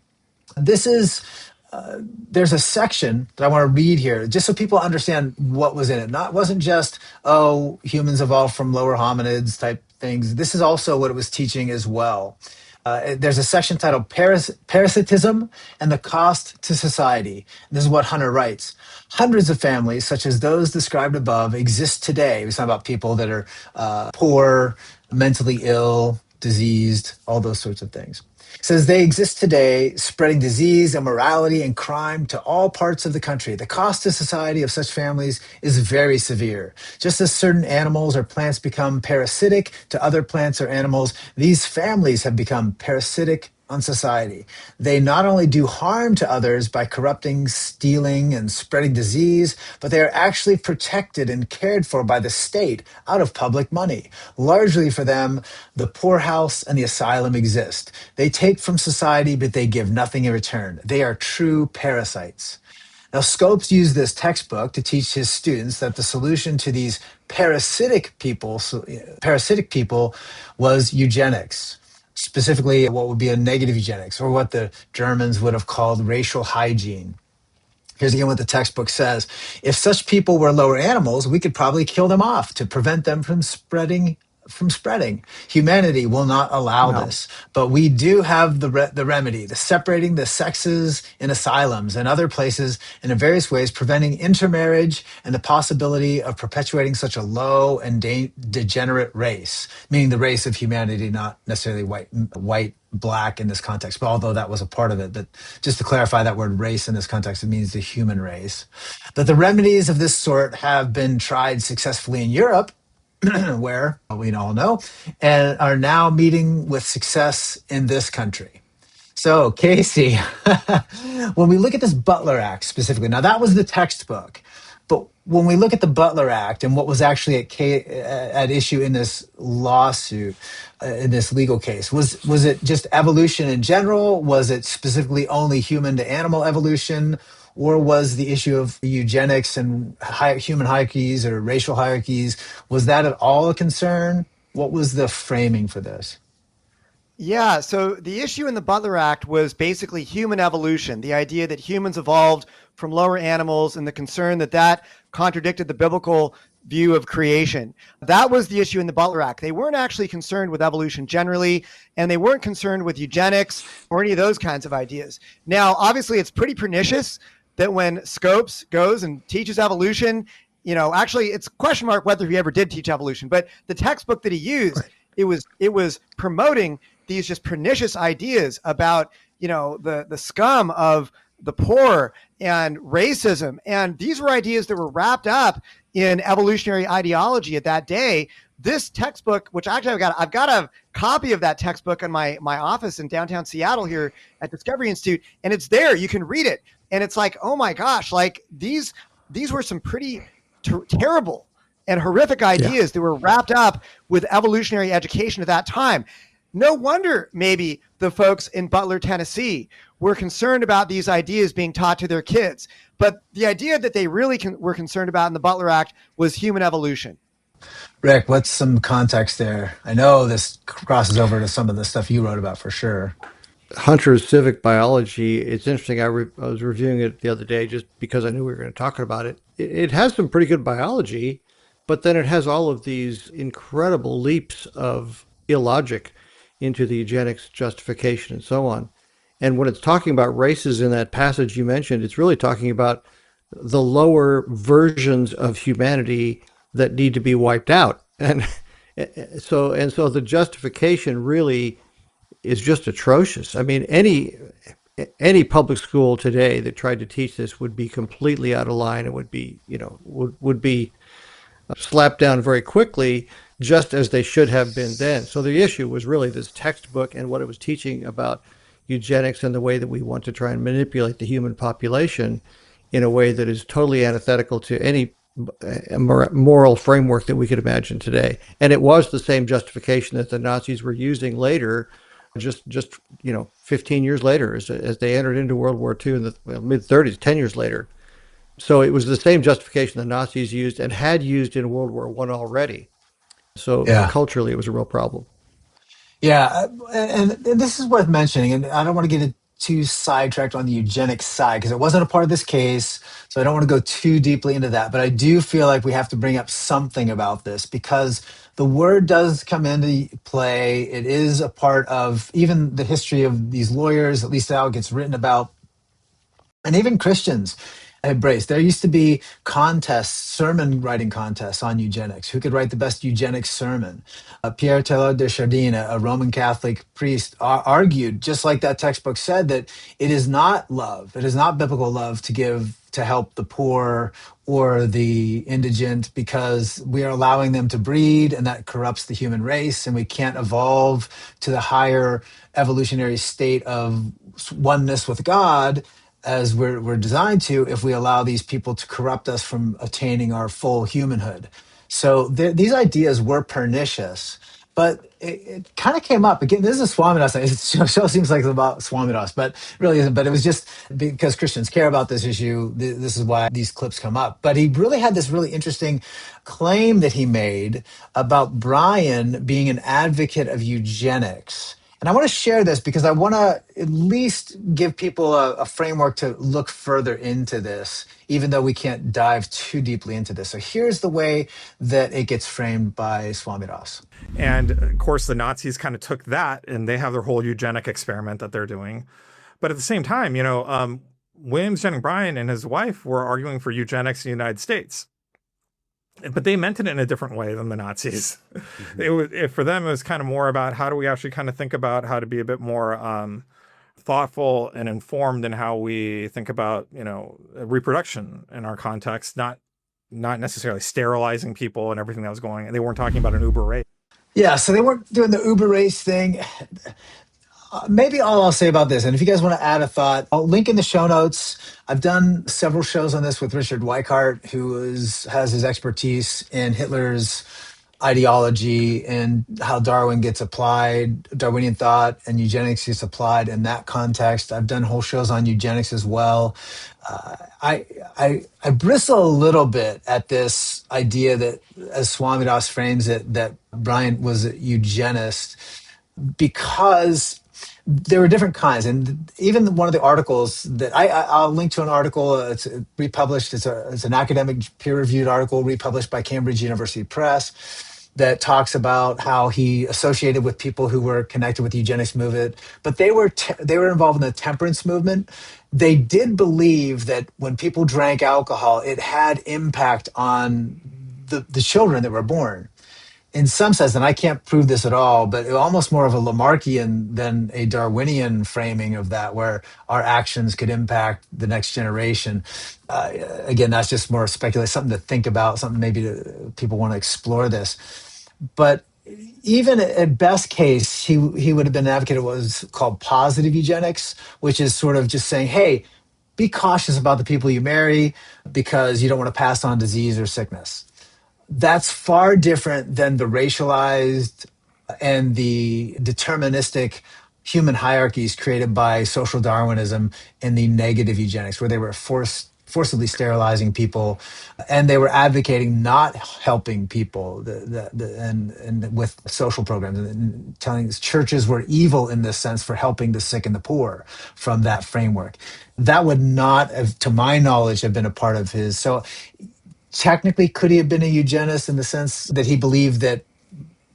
this is there's a section that I want to read here, just so people understand what was in it. It wasn't just, humans evolved from lower hominids type things. This is also what it was teaching as well. There's a section titled Parasitism and the Cost to Society. This is what Hunter writes. Hundreds of families, such as those described above, exist today. We're talking about people that are poor, mentally ill, diseased, all those sorts of things. It says they exist today, spreading disease, immorality, and crime to all parts of the country. The cost to society of such families is very severe. Just as certain animals or plants become parasitic to other plants or animals, these families have become parasitic on society. They not only do harm to others by corrupting, stealing, and spreading disease, but they are actually protected and cared for by the state out of public money. Largely for them, the poorhouse and the asylum exist. They take from society, but they give nothing in return. They are true parasites. Now, Scopes used this textbook to teach his students that the solution to these parasitic people was eugenics, specifically what would be a negative eugenics, or what the Germans would have called racial hygiene. Here's again what the textbook says. If such people were lower animals, we could probably kill them off to prevent them from spreading. Humanity will not allow this, but we do have the remedy, the separating the sexes in asylums and other places, and in various ways preventing intermarriage and the possibility of perpetuating such a low and degenerate race, meaning the race of humanity, not necessarily white, black in this context, but although that was a part of it. But just to clarify that word race in this context, it means the human race. That the remedies of this sort have been tried successfully in Europe, where we all know, and are now meeting with success in this country. So, Casey, when we look at this Butler Act specifically, now that was the textbook, but when we look at the Butler Act and what was actually at issue in this lawsuit, in this legal case, was it just evolution in general? Was it specifically only human to animal evolution? Or was the issue of eugenics and human hierarchies or racial hierarchies, was that at all a concern? What was the framing for this? Yeah, so the issue in the Butler Act was basically human evolution, the idea that humans evolved from lower animals and the concern that that contradicted the biblical view of creation. That was the issue in the Butler Act. They weren't actually concerned with evolution generally, and they weren't concerned with eugenics or any of those kinds of ideas. Now, obviously, it's pretty pernicious that when Scopes goes and teaches evolution, actually it's question mark whether he ever did teach evolution, but the textbook that he used, right, it was promoting these just pernicious ideas about, the scum of the poor and racism. And these were ideas that were wrapped up in evolutionary ideology at that day. This textbook, which actually I've got a copy of that textbook in my office in downtown Seattle here at Discovery Institute, and it's there. You can read it. And it's like, oh my gosh, like these were some pretty terrible and horrific ideas that were wrapped up with evolutionary education at that time. No wonder maybe the folks in Butler, Tennessee were concerned about these ideas being taught to their kids. But the idea that they really were concerned about in the Butler Act was human evolution. Rick, what's some context there? I know this crosses over to some of the stuff you wrote about for sure. Hunter's civic biology, it's interesting. I was reviewing it the other day just because I knew we were going to talk about it. It has some pretty good biology, but then it has all of these incredible leaps of illogic into the eugenics justification and so on. And when it's talking about races in that passage you mentioned, it's really talking about the lower versions of humanity that need to be wiped out. And so the justification really is just atrocious. I mean, any public school today that tried to teach this would be completely out of line. It would be, would be slapped down very quickly, just as they should have been then. So the issue was really this textbook and what it was teaching about eugenics and the way that we want to try and manipulate the human population in a way that is totally antithetical to any moral framework that we could imagine today. And it was the same justification that the Nazis were using later, just 15 years later, as they entered into World War II in the mid-30s, 10 years later. So it was the same justification the Nazis used and had used in World War I already. So culturally, it was a real problem. Yeah, and this is worth mentioning, and I don't want to get too sidetracked on the eugenics side because it wasn't a part of this case, so I don't want to go too deeply into that. But I do feel like we have to bring up something about this because the word does come into play. It is a part of even the history of these lawyers, at least how it gets written about, and even Christians. embraced. There used to be contests, sermon writing contests on eugenics. Who could write the best eugenics sermon? Pierre Teilhard de Chardin, a Roman Catholic priest, argued, just like that textbook said, that it is not love, it is not biblical love to give to help the poor or the indigent, because we are allowing them to breed and that corrupts the human race, and we can't evolve to the higher evolutionary state of oneness with God as we're designed to if we allow these people to corrupt us from attaining our full humanhood. So these ideas were pernicious, but it kind of came up again. This is a Swamidass. It show seems like it's about Swamidass, but really isn't. But it was just because Christians care about this issue. This is why these clips come up. But he really had this really interesting claim that he made about Brian being an advocate of eugenics. And I want to share this because I want to at least give people a framework to look further into this, even though we can't dive too deeply into this. So here's the way that it gets framed by Swamidass. And of course, the Nazis kind of took that, and they have their whole eugenic experiment that they're doing. But at the same time, William Jennings Bryan and his wife were arguing for eugenics in the United States. But they meant it in a different way than the Nazis. For them, it was kind of more about how do we actually kind of think about how to be a bit more thoughtful and informed in how we think about, reproduction in our context, not necessarily sterilizing people and everything that was going on. They weren't talking about an Uber race. Yeah, so they weren't doing the Uber race thing. Maybe all I'll say about this, and if you guys want to add a thought, I'll link in the show notes. I've done several shows on this with Richard Weikart, who has his expertise in Hitler's ideology and how Darwin gets applied, Darwinian thought and eugenics gets applied in that context. I've done whole shows on eugenics as well. I bristle a little bit at this idea that, as Swamidass frames it, that Brian was a eugenist, because there were different kinds. And even one of the articles that I'll link to an article, it's republished, it's an academic peer-reviewed article republished by Cambridge University Press that talks about how he associated with people who were connected with the eugenics movement, but they were involved in the temperance movement. They did believe that when people drank alcohol, it had impact on the children that were born. In some sense, and I can't prove this at all, but almost more of a Lamarckian than a Darwinian framing of that, where our actions could impact the next generation. Again, that's just more speculation, something to think about, something maybe people want to explore this. But even at best case, he would have been an advocate of what was called positive eugenics, which is sort of just saying, hey, be cautious about the people you marry because you don't want to pass on disease or sickness. That's far different than the racialized and the deterministic human hierarchies created by social Darwinism and the negative eugenics, where they were forcibly sterilizing people, and they were advocating not helping people and with social programs, and telling churches were evil in this sense for helping the sick and the poor from that framework. That would not have, to my knowledge, have been a part of his. So technically, could he have been a eugenist in the sense that he believed that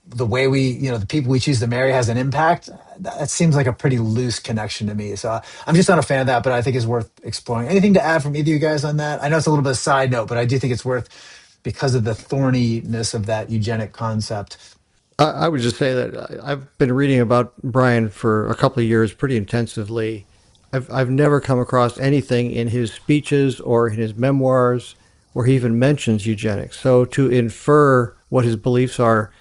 the way the people we choose to marry has an impact? That seems like a pretty loose connection to me. So I'm just not a fan of that, but I think it's worth exploring. Anything to add from either of you guys on that? I know it's a little bit of a side note, but I do think it's worth, because of the thorniness of that eugenic concept. I would just say that I've been reading about Brian for a couple of years pretty intensively. I've never come across anything in his speeches or in his memoirs where he even mentions eugenics. So to infer what his beliefs are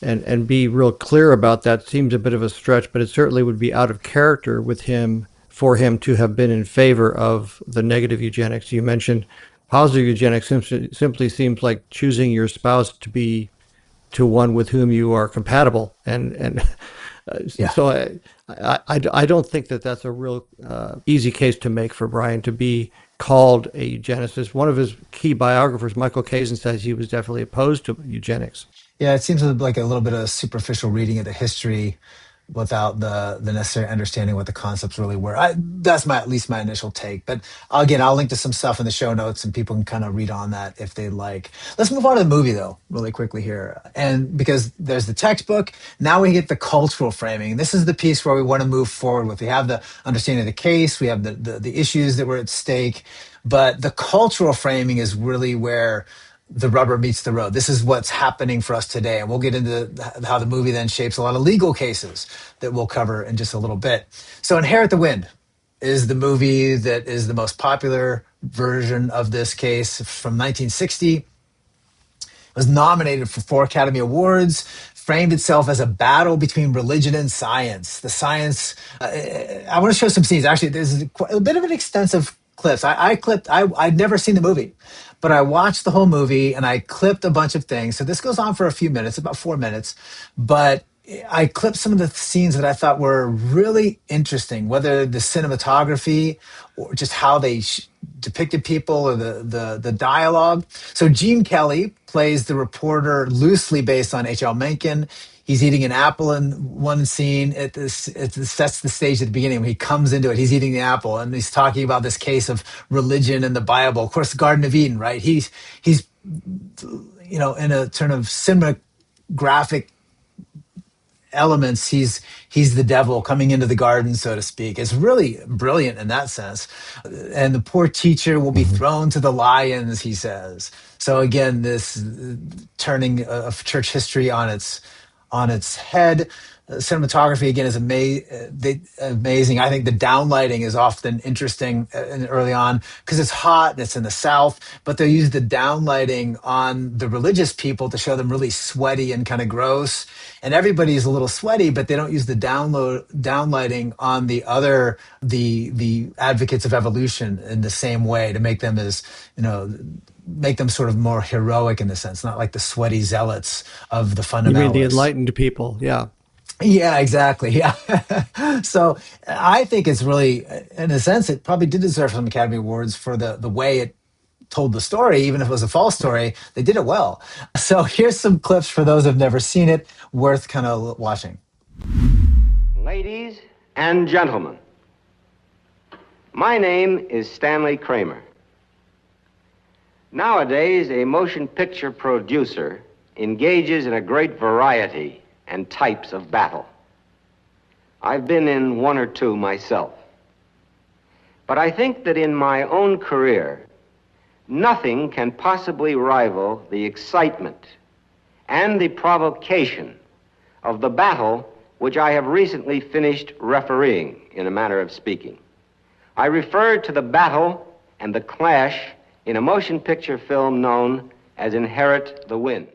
and be real clear about that seems a bit of a stretch, but it certainly would be out of character with him for him to have been in favor of the negative eugenics. You mentioned positive eugenics simply seems like choosing your spouse to be to one with whom you are compatible. So I don't think that that's a real easy case to make for Brian to be called a eugenicist. One of his key biographers, Michael Kazin, says he was definitely opposed to eugenics. Yeah, it seems like a little bit of superficial reading of the history without the necessary understanding what the concepts really were. That's at least my initial take. But again, I'll link to some stuff in the show notes and people can kind of read on that if they like. Let's move on to the movie though, really quickly here. And because there's the textbook, now we get the cultural framing. And this is the piece where we want to move forward with. We have the understanding of the case, we have the issues that were at stake. but the cultural framing is really where the rubber meets the road. This is what's happening for us today. And we'll get into how the movie then shapes a lot of legal cases that we'll cover in just a little bit. So Inherit the Wind is the movie that is the most popular version of this case from 1960. Was nominated for 4 Academy Awards, framed itself as a battle between religion and science. The science, I want to show some scenes. Actually, there's a bit of an extensive clips. I'd never seen the movie, but I watched the whole movie and I clipped a bunch of things. So this goes on for a few minutes, about 4 minutes, but I clipped some of the scenes that I thought were really interesting, whether the cinematography or just how they depicted people or the dialogue. So Gene Kelly plays the reporter loosely based on H.L. Mencken. He's eating an apple in one scene. It sets the stage at the beginning when he comes into it. He's eating the apple and he's talking about this case of religion and the Bible. Of course, Garden of Eden, right? He's in a turn of cinematographic elements, he's the devil coming into the garden, so to speak. It's really brilliant in that sense. And the poor teacher will be thrown to the lions, he says. So again, this turning of church history on its head. Cinematography again is amazing. I think the downlighting is often interesting early on because it's hot and it's in the South, but they use the downlighting on the religious people to show them really sweaty and kind of gross. And everybody's a little sweaty, but they don't use the downlighting on the advocates of evolution in the same way to make them make them sort of more heroic in the sense, not like the sweaty zealots of the fundamentalists. You mean the enlightened people? Yeah. Yeah, exactly. Yeah. So I think it's really, in a sense, it probably did deserve some Academy Awards for the way it told the story. Even if it was a false story, they did it well. So here's some clips for those who've never seen it, worth kind of watching. Ladies and gentlemen, my name is Stanley Kramer. Nowadays, a motion picture producer engages in a great variety and types of battle. I've been in one or two myself. But I think that in my own career, nothing can possibly rival the excitement and the provocation of the battle which I have recently finished refereeing, in a manner of speaking. I refer to the battle and the clash in a motion picture film known as Inherit the Wind.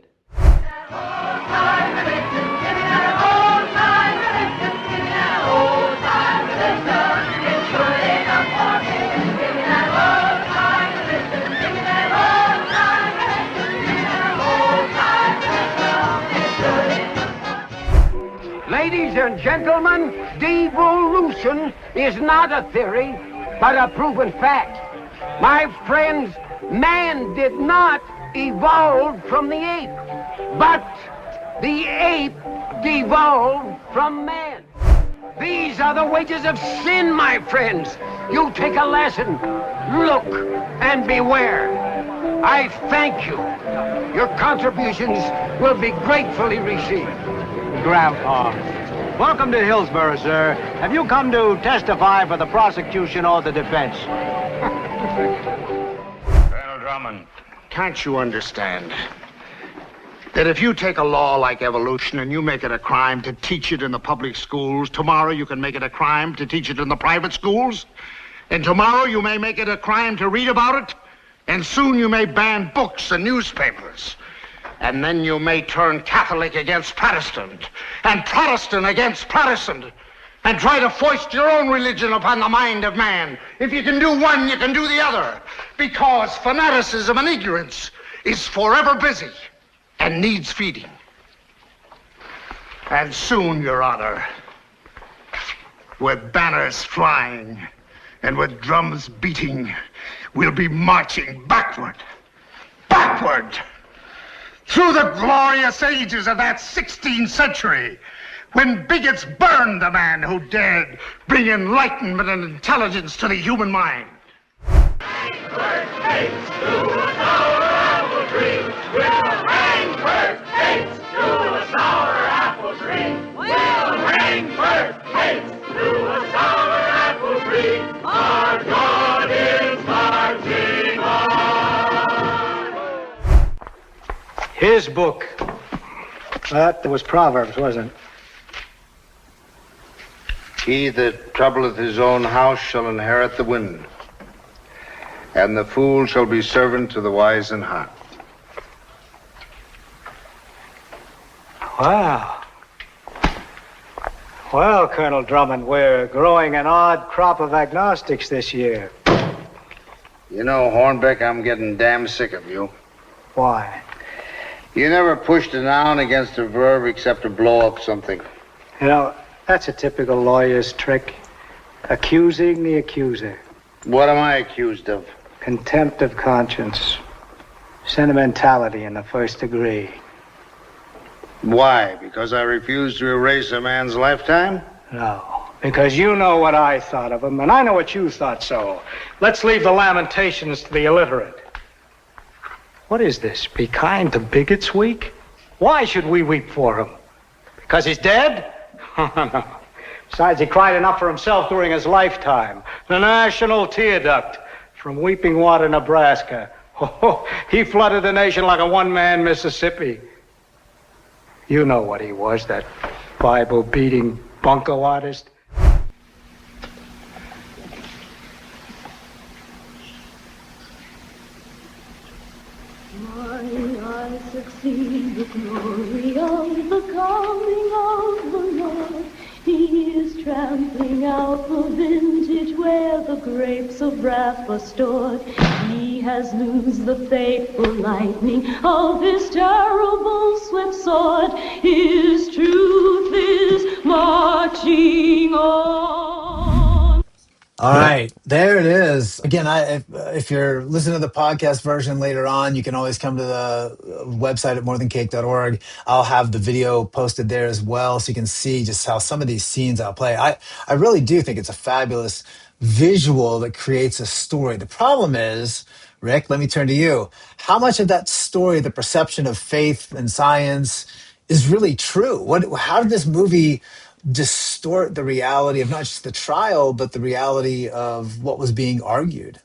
Ladies and gentlemen, devolution is not a theory, but a proven fact. My friends, man did not evolve from the ape, but the ape devolved from man. These are the wages of sin, my friends. You take a lesson. Look and beware. I thank you. Your contributions will be gratefully received. Grandpa, welcome to Hillsborough, sir. Have you come to testify for the prosecution or the defense? Colonel Drummond, can't you understand that if you take a law like evolution and you make it a crime to teach it in the public schools, tomorrow you can make it a crime to teach it in the private schools, and tomorrow you may make it a crime to read about it, and soon you may ban books and newspapers. And then you may turn Catholic against Protestant, and Protestant against Protestant, and try to foist your own religion upon the mind of man. If you can do one, you can do the other, because fanaticism and ignorance is forever busy and needs feeding. And soon, Your Honor, with banners flying and with drums beating, we'll be marching backward, through the glorious ages of that 16th century, when bigots burned the man who dared bring enlightenment and intelligence to the human mind. Hang first hates to a sour apple tree. We'll hang first hates to a sour apple tree. We'll hang first hates to a sour apple tree. Our God is marching. His book. That was Proverbs, wasn't it? He that troubleth his own house shall inherit the wind, and the fool shall be servant to the wise and hot. Wow. Well, Colonel Drummond, we're growing an odd crop of agnostics this year. You know, Hornbeck, I'm getting damn sick of you. Why? You never pushed a noun against a verb except to blow up something. You know, that's a typical lawyer's trick. Accusing the accuser. What am I accused of? Contempt of conscience. Sentimentality in the first degree. Why? Because I refuse to erase a man's lifetime? No, because you know what I thought of him, and I know what you thought so. Let's leave the lamentations to the illiterate. What is this? Be kind to bigots week? Why should we weep for him? Because he's dead? No. Besides, he cried enough for himself during his lifetime. The national tear duct from Weeping Water, Nebraska. Oh, he flooded the nation like a one-man Mississippi. You know what he was, that Bible-beating bunco artist. Mine eyes succeed the glory of the coming of the Lord. He is trampling out the vintage where the grapes of wrath were stored. He has loosed the fateful lightning of his terrible swift sword. His truth is marching on. All right, there it is. Again, if you're listening to the podcast version later on, you can always come to the website at morethancake.org. I'll have the video posted there as well, so you can see just how some of these scenes I'll play. I really do think it's a fabulous visual that creates a story. The problem is, Rick, let me turn to you. How much of that story, the perception of faith and science, is really true? How did this movie distort the reality of not just the trial, but the reality of what was being argued?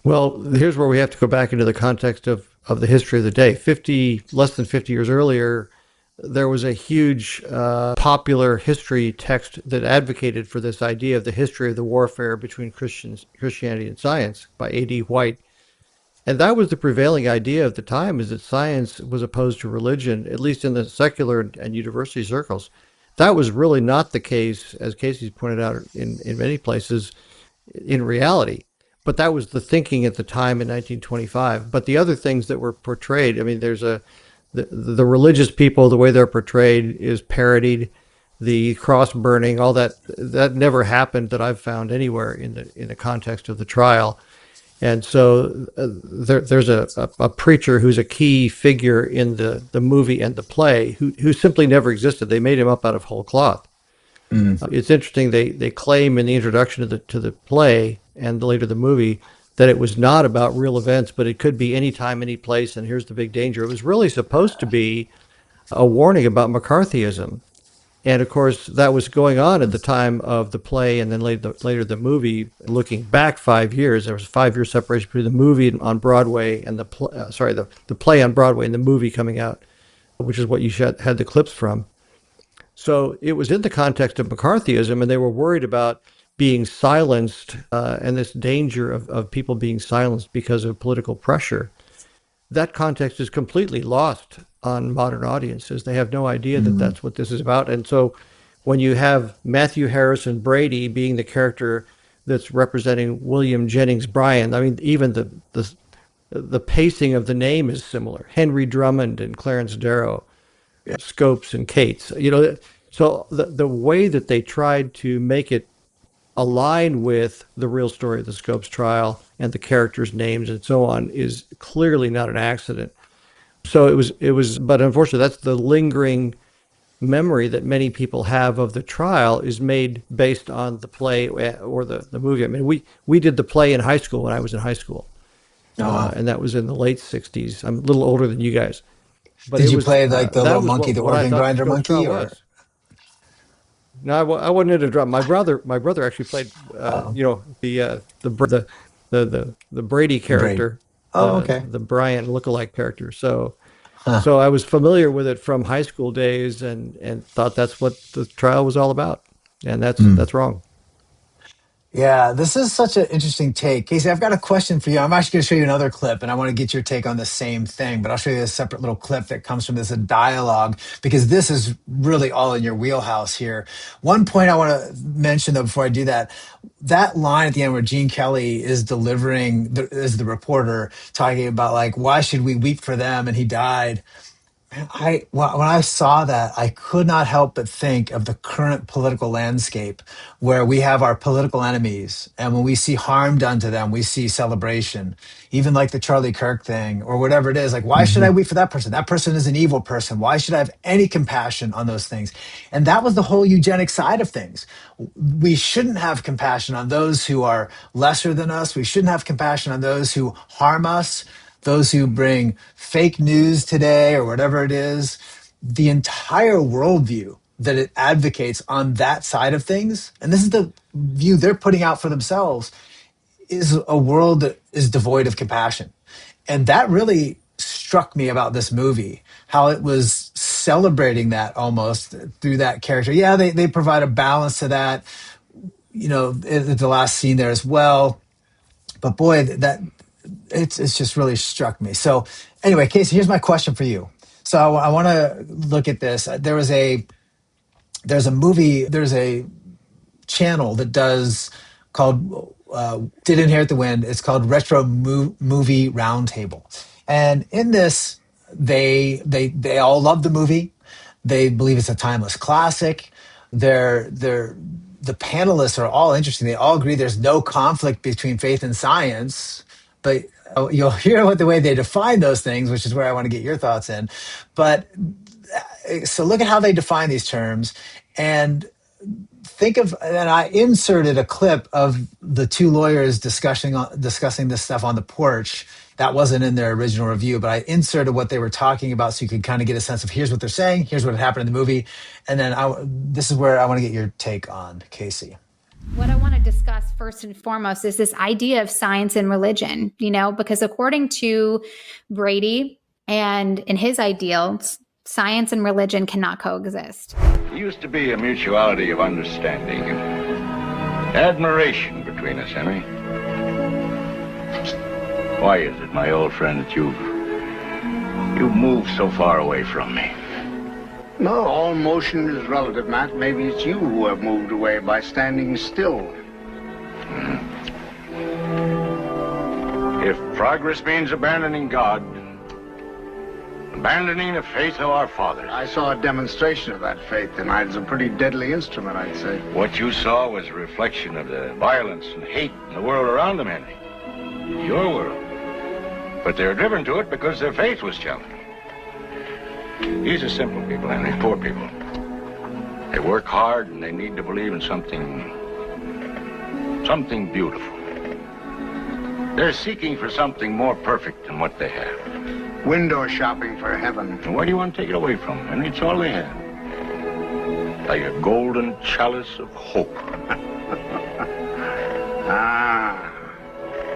Well, here's where we have to go back into the context of the history of the day. Less than 50 years earlier, there was a huge popular history text that advocated for this idea of the history of the warfare between Christianity and science by A.D. White. And that was the prevailing idea at the time, is that science was opposed to religion, at least in the secular and university circles. That was really not the case, as Casey's pointed out in many places, in reality. But that was the thinking at the time in 1925. But the other things that were portrayed, I mean, there's the religious people, the way they're portrayed is parodied. The cross burning, all that never happened that I've found anywhere in the context of the trial. And so there's a preacher who's a key figure in the movie and the play who simply never existed. They made him up out of whole cloth. It's interesting. They claim in the introduction to the play and later the movie that it was not about real events, but it could be any time, any place. And here's the big danger. It was really supposed to be a warning about McCarthyism. And of course, that was going on at the time of the play, and then later the movie. Looking back 5 years, there was a 5-year separation between the movie on Broadway and the play on Broadway and the movie coming out, which is what you had the clips from. So it was in the context of McCarthyism, and they were worried about being silenced and this danger of people being silenced because of political pressure. That context is completely lost on modern audiences. They have no idea that that's what this is about. And so when you have Matthew Harrison Brady being the character that's representing William Jennings Bryan, I mean, even the pacing of the name is similar. Henry Drummond and Clarence Darrow, Scopes and Cates. So the way that they tried to make it align with the real story of the Scopes trial and the characters' names and so on is clearly not an accident. So it was, but unfortunately, that's the lingering memory that many people have of the trial is made based on the play or the movie. I mean, we did the play in high school when I was in high school, and that was in the late '60s. I'm a little older than you guys. But Did you play like the little monkey, the organ grinder monkey? Or? No, I wasn't into drum. My brother actually played, the Brady character. Oh, okay. the Bryant lookalike character. So Huh. so I was familiar with it from high school days, and thought that's what the trial was all about, and that's wrong. Yeah, this is such an interesting take. Casey, I've got a question for you. I'm actually going to show you another clip, and I want to get your take on the same thing, but I'll show you a separate little clip that comes from this dialogue, because this is really all in your wheelhouse here. One point I want to mention, though, before I do that, that line at the end where Gene Kelly is delivering, is the reporter talking about, like, why should we weep for them? And he died. When I saw that, I could not help but think of the current political landscape where we have our political enemies. And when we see harm done to them, we see celebration, even like the Charlie Kirk thing or whatever it is. Like, why should I weep for that person? That person is an evil person. Why should I have any compassion on those things? And that was the whole eugenic side of things. We shouldn't have compassion on those who are lesser than us. We shouldn't have compassion on those who harm us, those who bring fake news today or whatever it is. The entire worldview that it advocates on that side of things, and this is the view they're putting out for themselves, is a world that is devoid of compassion. And that really struck me about this movie, how it was celebrating that almost through that character. Yeah, they provide a balance to that, at the last scene there as well. But boy, that it's just really struck me. So anyway, Casey, here's my question for you. So I want to look at this. There's a channel that does called Did Inherit the Wind. It's called Retro Movie Roundtable, and in this, they all love the movie. They believe it's a timeless classic. The panelists are all interesting. They all agree there's no conflict between faith and science, but you'll hear the way they define those things, which is where I want to get your thoughts in. But so look at how they define these terms, and and I inserted a clip of the two lawyers discussing this stuff on the porch. That wasn't in their original review, but I inserted what they were talking about so you could kind of get a sense of here's what they're saying, here's what happened in the movie. And then this is where I want to get your take on, Casey. What I want to discuss first and foremost is this idea of science and religion, because according to Brady and in his ideals, science and religion cannot coexist. There used to be a mutuality of understanding and admiration between us, Henry. Why is it, my old friend, that you've moved so far away from me? No, all motion is relative, Matt. Maybe it's you who have moved away by standing still. If progress means abandoning God, abandoning the faith of our fathers. I saw a demonstration of that faith tonight. It's a pretty deadly instrument, I'd say. What you saw was a reflection of the violence and hate in the world around them, Henry. Your world. But they're driven to it because their faith was challenged. These are simple people, Henry, poor people. They work hard and they need to believe in something beautiful. They're seeking for something more perfect than what they have. Window shopping for heaven. And why do you want to take it away from them? Henry, it's all they have. Like a golden chalice of hope.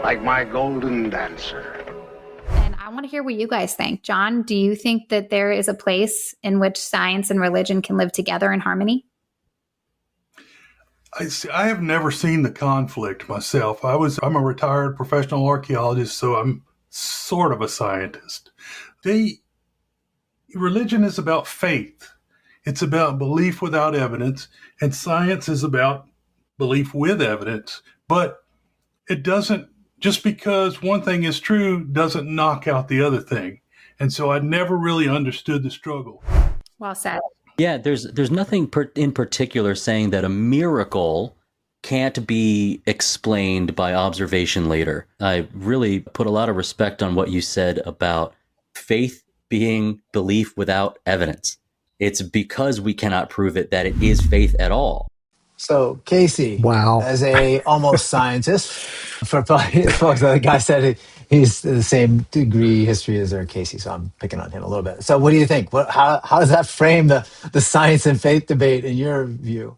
Like my golden dancer. And I want to hear what you guys think. John, do you think that there is a place in which science and religion can live together in harmony? I have never seen the conflict myself. I'm a retired professional archaeologist, so I'm sort of a scientist. Religion is about faith. It's about belief without evidence, and science is about belief with evidence. But it doesn't, just because one thing is true doesn't knock out the other thing. And so I never really understood the struggle. Well said. Yeah, there's nothing in particular saying that a miracle can't be explained by observation later. I really put a lot of respect on what you said about faith being belief without evidence. It's because we cannot prove it that it is faith at all. So, Casey, wow, as a almost scientist, for folks, the guy said he's the same degree history as Casey, so I'm picking on him a little bit. So, what do you think? How does that frame the science and faith debate in your view?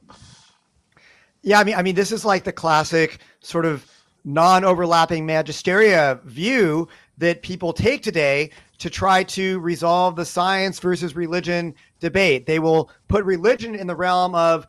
Yeah, I mean, this is like the classic sort of non-overlapping magisteria view that people take today to try to resolve the science versus religion debate. They will put religion in the realm of,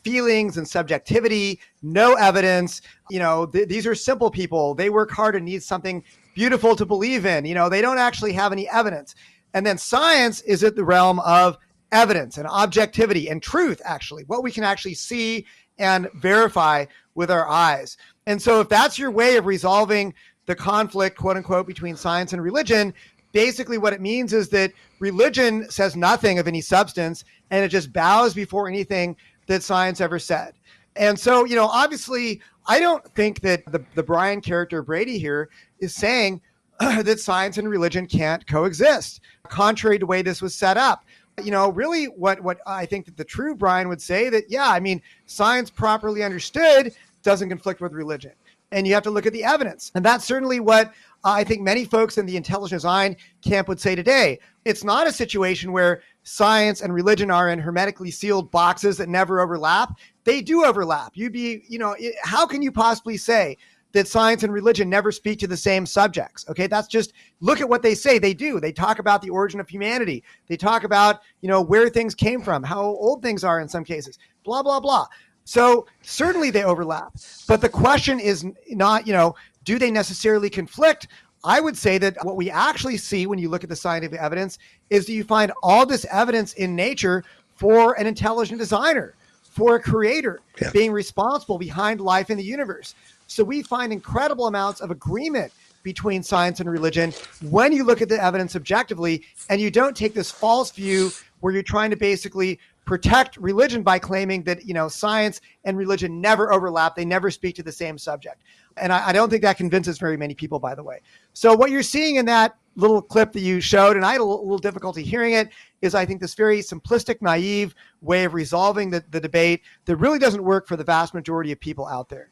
feelings and subjectivity, no evidence. These are simple people. They work hard and need something beautiful to believe in. They don't actually have any evidence. And then science is at the realm of evidence and objectivity and truth, actually, what we can actually see and verify with our eyes. And so if that's your way of resolving the conflict, quote unquote, between science and religion, basically what it means is that religion says nothing of any substance, and it just bows before anything that science ever said. And so, obviously, I don't think that the Brian character Brady here is saying that science and religion can't coexist, contrary to the way this was set up. Really what I think that the true Brian would say that, science properly understood doesn't conflict with religion. And you have to look at the evidence. And that's certainly what I think many folks in the intelligent design camp would say today. It's not a situation where science and religion are in hermetically sealed boxes that never overlap. They do overlap. How can you possibly say that science and religion never speak to the same subjects? Okay, that's just, look at what they say. They do. They talk about the origin of humanity. They talk about, where things came from, how old things are in some cases, blah, blah, blah. So certainly they overlap. But the question is not, do they necessarily conflict? I would say that what we actually see when you look at the scientific evidence is that you find all this evidence in nature for an intelligent designer, for a creator being responsible behind life in the universe. So we find incredible amounts of agreement between science and religion when you look at the evidence objectively, and you don't take this false view where you're trying to basically protect religion by claiming that, science and religion never overlap. They never speak to the same subject. And I don't think that convinces very many people, by the way. So what you're seeing in that little clip that you showed, and I had a little difficulty hearing it, is I think this very simplistic, naive way of resolving the debate that really doesn't work for the vast majority of people out there.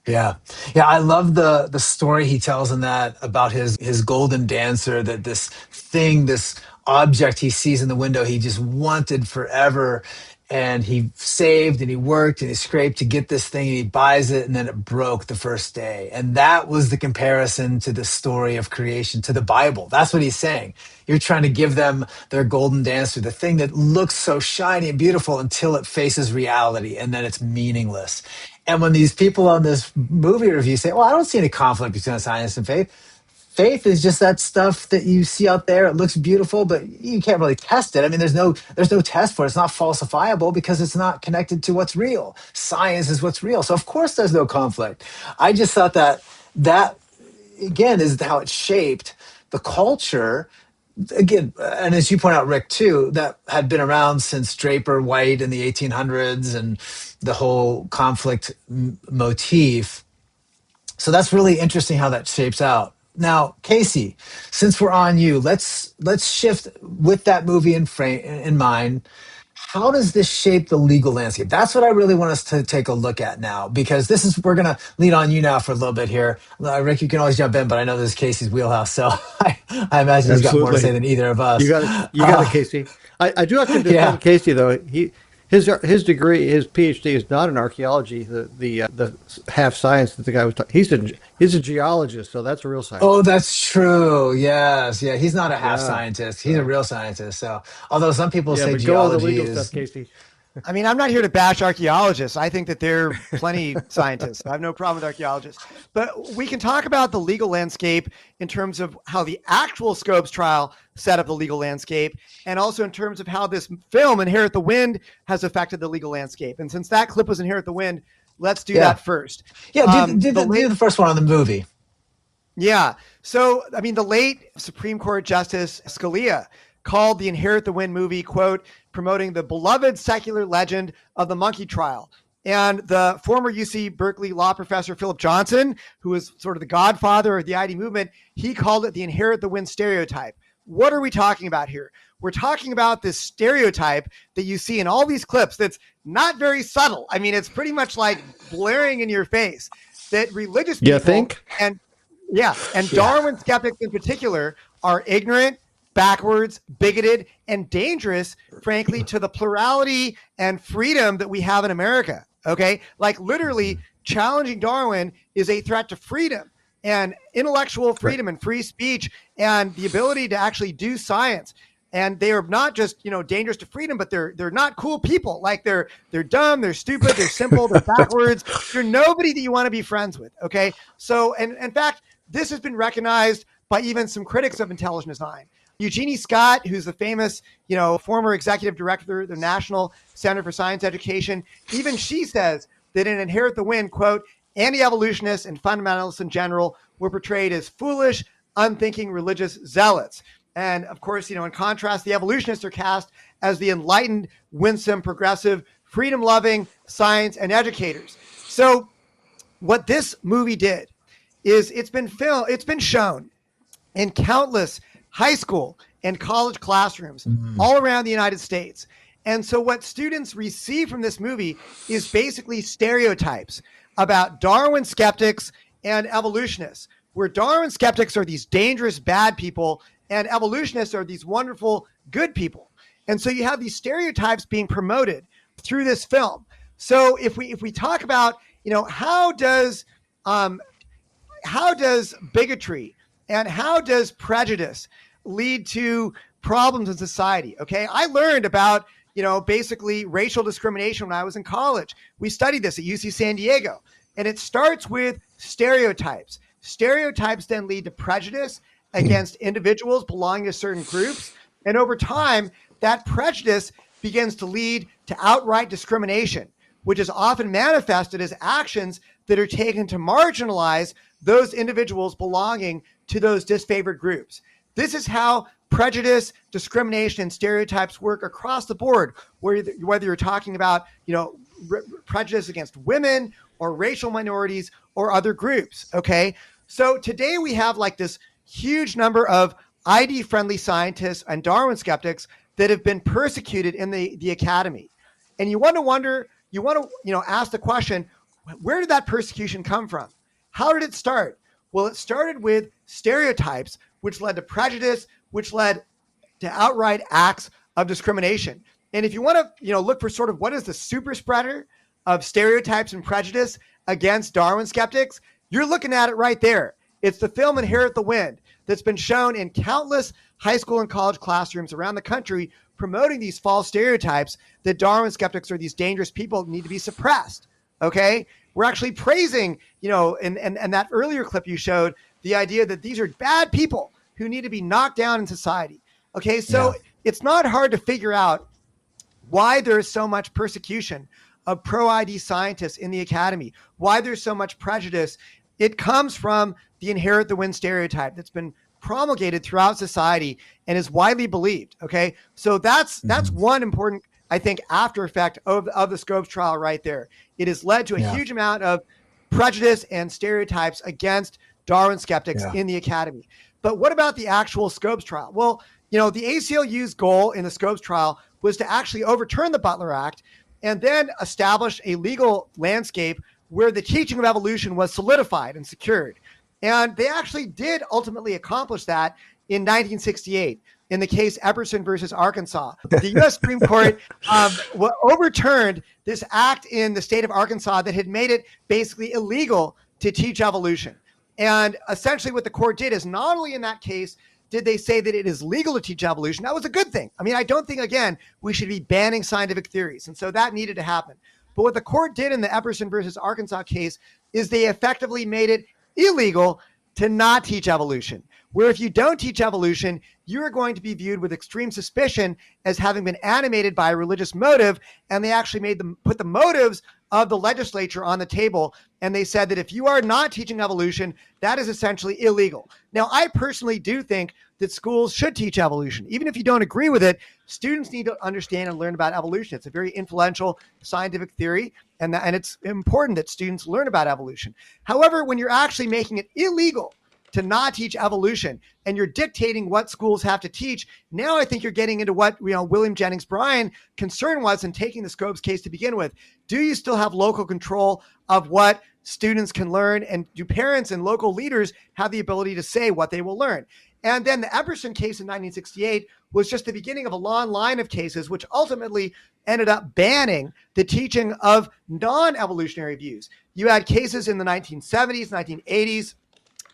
Yeah. I love the story he tells in that about his golden dancer, that this thing, this object he sees in the window, he just wanted forever. And he saved and he worked and he scraped to get this thing, and he buys it, and then it broke the first day. And that was the comparison to the story of creation, to the Bible. That's what he's saying. You're trying to give them their golden dancer, the thing that looks so shiny and beautiful until it faces reality, and then it's meaningless. And when these people on this movie review say, well, I don't see any conflict between science and faith. Faith is just that stuff that you see out there. It looks beautiful, but you can't really test it. I mean, there's no test for it. It's not falsifiable because it's not connected to what's real. Science is what's real. So of course there's no conflict. I just thought that again is how it shaped the culture. Again, and as you point out, Rick, too, that had been around since Draper White in the 1800s, and the whole conflict motif. So that's really interesting how that shapes out. Now, Casey, since we're on you, let's shift with that movie in mind. How does this shape the legal landscape? That's what I really want us to take a look at now, because we're going to lead on you now for a little bit here. Rick, you can always jump in, but I know this is Casey's wheelhouse, so I imagine he's got more to say than either of us. You got it, Casey. I do have to defend Casey, though. His degree, his PhD, is not in archaeology. The half science that the guy was talking. He's a geologist, so that's a real scientist. Oh, that's true. Yes, yeah. He's not a half scientist. He's a real scientist. So, although some people say geology go on the legal stuff, Casey. I mean, I'm not here to bash archaeologists. I think that they're plenty scientists. I have no problem with archaeologists. But we can talk about the legal landscape in terms of how the actual Scopes trial set up the legal landscape, and also in terms of how this film, Inherit the Wind, has affected the legal landscape. And since that clip was Inherit the Wind, let's do that first. Yeah, do the first one on the movie. Yeah. So, I mean, the late Supreme Court Justice Scalia called the Inherit the Wind movie, quote, promoting the beloved secular legend of the monkey trial. And the former UC Berkeley law professor, Philip Johnson, who is sort of the godfather of the ID movement, he called it the Inherit the Wind stereotype. What are we talking about here? We're talking about this stereotype that you see in all these clips that's not very subtle. I mean, it's pretty much like blaring in your face that religious people, you think? And Darwin skeptics in particular are ignorant, backwards, bigoted, and dangerous, frankly, to the plurality and freedom that we have in America. Okay. Like literally challenging Darwin is a threat to freedom and intellectual freedom and free speech and the ability to actually do science. And they are not just, dangerous to freedom, but they're not cool people. Like they're dumb, they're stupid, they're simple, they're backwards. They're nobody that you want to be friends with. Okay. So, and in fact, this has been recognized by even some critics of intelligent design. Eugenie Scott, who's the famous, former executive director of the National Center for Science Education, even she says that in Inherit the Wind, quote, anti-evolutionists and fundamentalists in general were portrayed as foolish, unthinking religious zealots. And of course, in contrast, the evolutionists are cast as the enlightened, winsome, progressive, freedom-loving science and educators. So what this movie did is it's been shown in countless high school and college classrooms all around the United States. And so what students receive from this movie is basically stereotypes about Darwin skeptics and evolutionists, where Darwin skeptics are these dangerous, bad people, and evolutionists are these wonderful, good people. And so you have these stereotypes being promoted through this film. So if we talk about, how does bigotry and how does prejudice lead to problems in society? Okay, I learned about, basically racial discrimination when I was in college. We studied this at UC San Diego, and it starts with stereotypes. Stereotypes then lead to prejudice against individuals belonging to certain groups. And over time, that prejudice begins to lead to outright discrimination, which is often manifested as actions that are taken to marginalize those individuals belonging to those disfavored groups. This is how prejudice, discrimination, and stereotypes work across the board, whether you're talking about, prejudice against women or racial minorities or other groups. Okay. So today we have like this huge number of ID-friendly scientists and Darwin skeptics that have been persecuted in the academy. And you want to ask the question, where did that persecution come from? How did it start? Well, it started with stereotypes, which led to prejudice, which led to outright acts of discrimination. And if you want to, look for sort of what is the super spreader of stereotypes and prejudice against Darwin skeptics, you're looking at it right there. It's the film Inherit the Wind that's been shown in countless high school and college classrooms around the country, promoting these false stereotypes that Darwin skeptics are these dangerous people that need to be suppressed. Okay. We're actually praising, and that earlier clip you showed, the idea that these are bad people who need to be knocked down in society. Okay. So it's not hard to figure out why there's so much persecution of pro-ID scientists in the academy, why there's so much prejudice. It comes from the Inherit the Wind stereotype that's been promulgated throughout society and is widely believed. Okay. So that's one important, I think, after effect of the Scopes trial right there. It has led to a huge amount of prejudice and stereotypes against Darwin skeptics in the academy. But what about the actual Scopes trial? Well, the ACLU's goal in the Scopes trial was to actually overturn the Butler Act and then establish a legal landscape where the teaching of evolution was solidified and secured. And they actually did ultimately accomplish that in 1968 in the case Epperson versus Arkansas. The U.S. Supreme Court overturned this act in the state of Arkansas that had made it basically illegal to teach evolution. And essentially what the court did is not only in that case did they say that it is legal to teach evolution, that was a good thing. I mean, I don't think, again, we should be banning scientific theories. And so that needed to happen. But what the court did in the Epperson versus Arkansas case is they effectively made it illegal to not teach evolution, where if you don't teach evolution, you are going to be viewed with extreme suspicion as having been animated by a religious motive. And they actually put the motives of the legislature on the table. And they said that if you are not teaching evolution, that is essentially illegal. Now, I personally do think that schools should teach evolution. Even if you don't agree with it, students need to understand and learn about evolution. It's a very influential scientific theory, and it's important that students learn about evolution. However, when you're actually making it illegal to not teach evolution and you're dictating what schools have to teach, now I think you're getting into what William Jennings Bryan concern was in taking the Scopes case to begin with. Do you still have local control of what students can learn, and do parents and local leaders have the ability to say what they will learn? And then the Epperson case in 1968 was just the beginning of a long line of cases, which ultimately ended up banning the teaching of non-evolutionary views. You had cases in the 1970s, 1980s,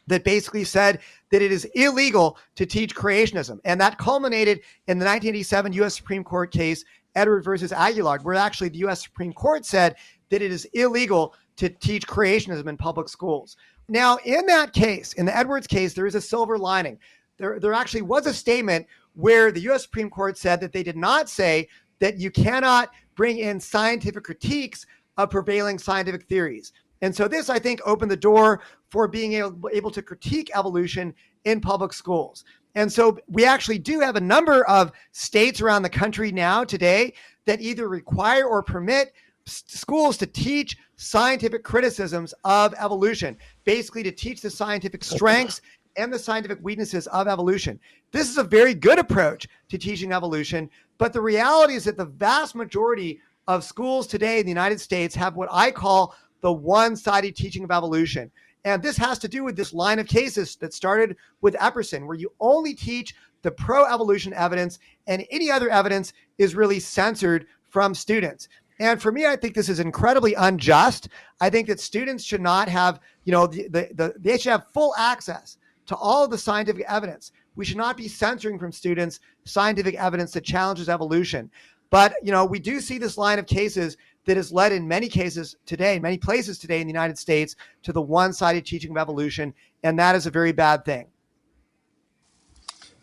that basically said that it is illegal to teach creationism. And that culminated in the 1987 U.S. Supreme Court case, Edward versus Aguilar, where actually the U.S. Supreme Court said that it is illegal to teach creationism in public schools. Now, in that case, in the Edwards case, there is a silver lining. There actually was a statement where the U.S. Supreme Court said that they did not say that you cannot bring in scientific critiques of prevailing scientific theories. And so this, I think, opened the door for being able to critique evolution in public schools. And so we actually do have a number of states around the country now today that either require or permit schools to teach scientific criticisms of evolution, basically to teach the scientific strengths and the scientific weaknesses of evolution. This is a very good approach to teaching evolution, but the reality is that the vast majority of schools today in the United States have what I call the one-sided teaching of evolution. And this has to do with this line of cases that started with Epperson, where you only teach the pro-evolution evidence and any other evidence is really censored from students. And for me, I think this is incredibly unjust. I think that students should not have, they should have full access to all of the scientific evidence. We should not be censoring from students scientific evidence that challenges evolution. But, we do see this line of cases that has led in many cases today, many places today in the United States, to the one-sided teaching of evolution. And that is a very bad thing.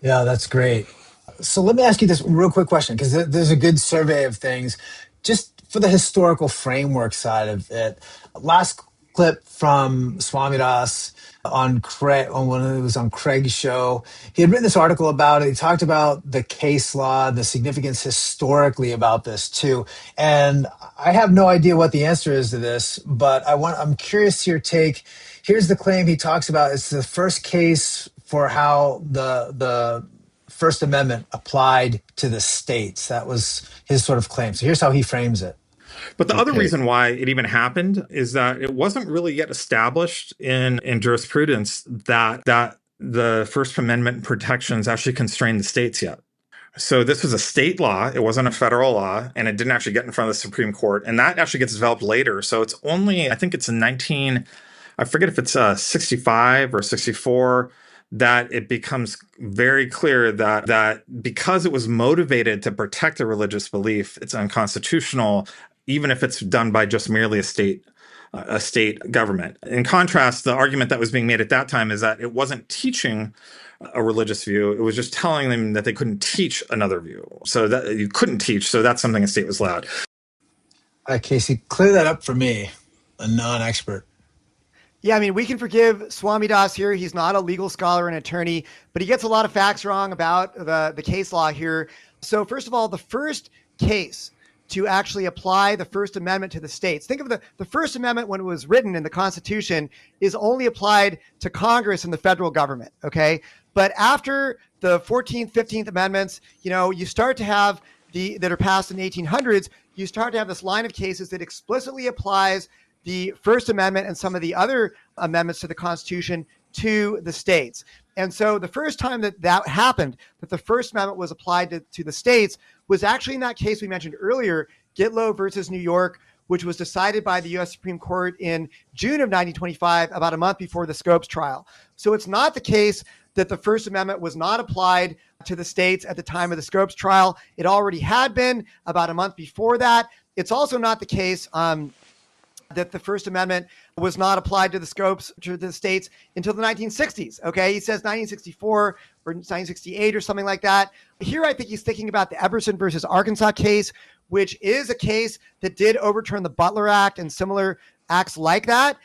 Yeah, that's great. So let me ask you this real quick question, because there's a good survey of things. Just for the historical framework side of it, last clip from Swamidas on when it was on Craig's show. He had written this article about it. He talked about the case law, the significance historically about this too. And I have no idea what the answer is to this, but I'm curious to your take. Here's the claim he talks about. It's the first case for how the First Amendment applied to the states. That was his sort of claim. So here's how he frames it. But the other reason why it even happened is that it wasn't really yet established in jurisprudence that the First Amendment protections actually constrain the states yet. So this was a state law. It wasn't a federal law, and it didn't actually get in front of the Supreme Court. And that actually gets developed later. So it's only, I think it's in I forget if it's 65 or 64, that it becomes very clear that because it was motivated to protect a religious belief, it's unconstitutional, even if it's done by just merely a state government. In contrast, the argument that was being made at that time is that it wasn't teaching a religious view. It was just telling them that they couldn't teach another view. So that you couldn't teach. So that's something a state was allowed. All right, Casey, clear that up for me, a non-expert. Yeah, I mean, we can forgive Swami Das here. He's not a legal scholar and attorney, but he gets a lot of facts wrong about the case law here. So first of all, the first case to actually apply the First Amendment to the states. Think of the First Amendment when it was written in the Constitution is only applied to Congress and the federal government, okay? But after the 14th, 15th Amendments, you start to have that are passed in the 1800s, you start to have this line of cases that explicitly applies the First Amendment and some of the other amendments to the Constitution to the states. And so the first time that happened, that the First Amendment was applied to the states, was actually in that case we mentioned earlier, Gitlow versus New York, which was decided by the U.S. Supreme Court in June of 1925, about a month before the Scopes trial. So it's not the case that the First Amendment was not applied to the states at the time of the Scopes trial. It already had been about a month before that. It's also not the case that the First Amendment was not applied to the Scopes to the states until the 1960s. Okay, he says 1964 or 1968 or something like that. Here, I think he's thinking about the Epperson versus Arkansas case, which is a case that did overturn the Butler Act and similar acts like that.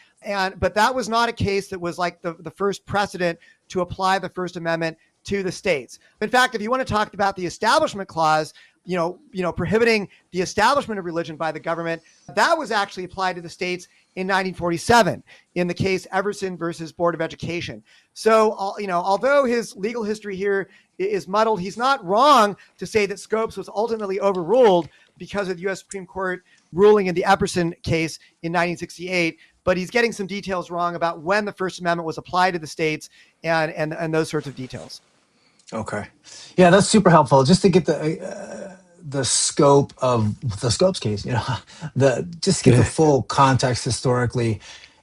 But that was not a case that was like the first precedent to apply the First Amendment to the states. In fact, if you want to talk about the Establishment Clause, prohibiting the establishment of religion by the government, that was actually applied to the states in 1947 in the case Everson versus Board of Education. So, although his legal history here is muddled, he's not wrong to say that Scopes was ultimately overruled because of the U.S. Supreme Court ruling in the Epperson case in 1968. but he's getting some details wrong about when the First Amendment was applied to the states and those sorts of details. Okay. Yeah, that's super helpful. Just to get the scope of the Scopes case, just get the full context historically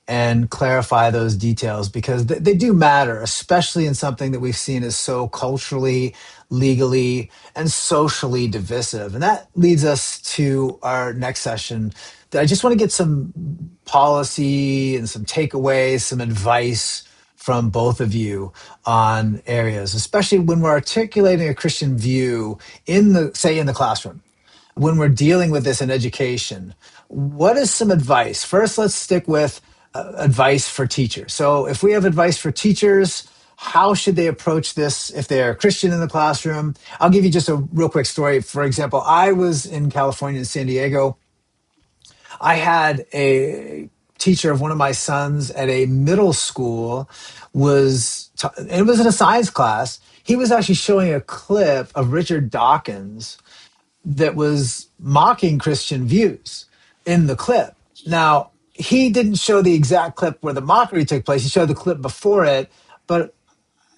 and clarify those details, because they do matter, especially in something that we've seen as so culturally, legally, and socially divisive. And that leads us to our next session. I just want to get some policy and some takeaways, some advice from both of you on areas, especially when we're articulating a Christian view in the classroom, when we're dealing with this in education. What is some advice? First, let's stick with advice for teachers. So if we have advice for teachers, how should they approach this if they're a Christian in the classroom? I'll give you just a real quick story. For example, I was in California, in San Diego. I had a teacher of one of my sons at a middle school it was in a science class. He was actually showing a clip of Richard Dawkins that was mocking Christian views in the clip. Now, he didn't show the exact clip where the mockery took place. He showed the clip before it, but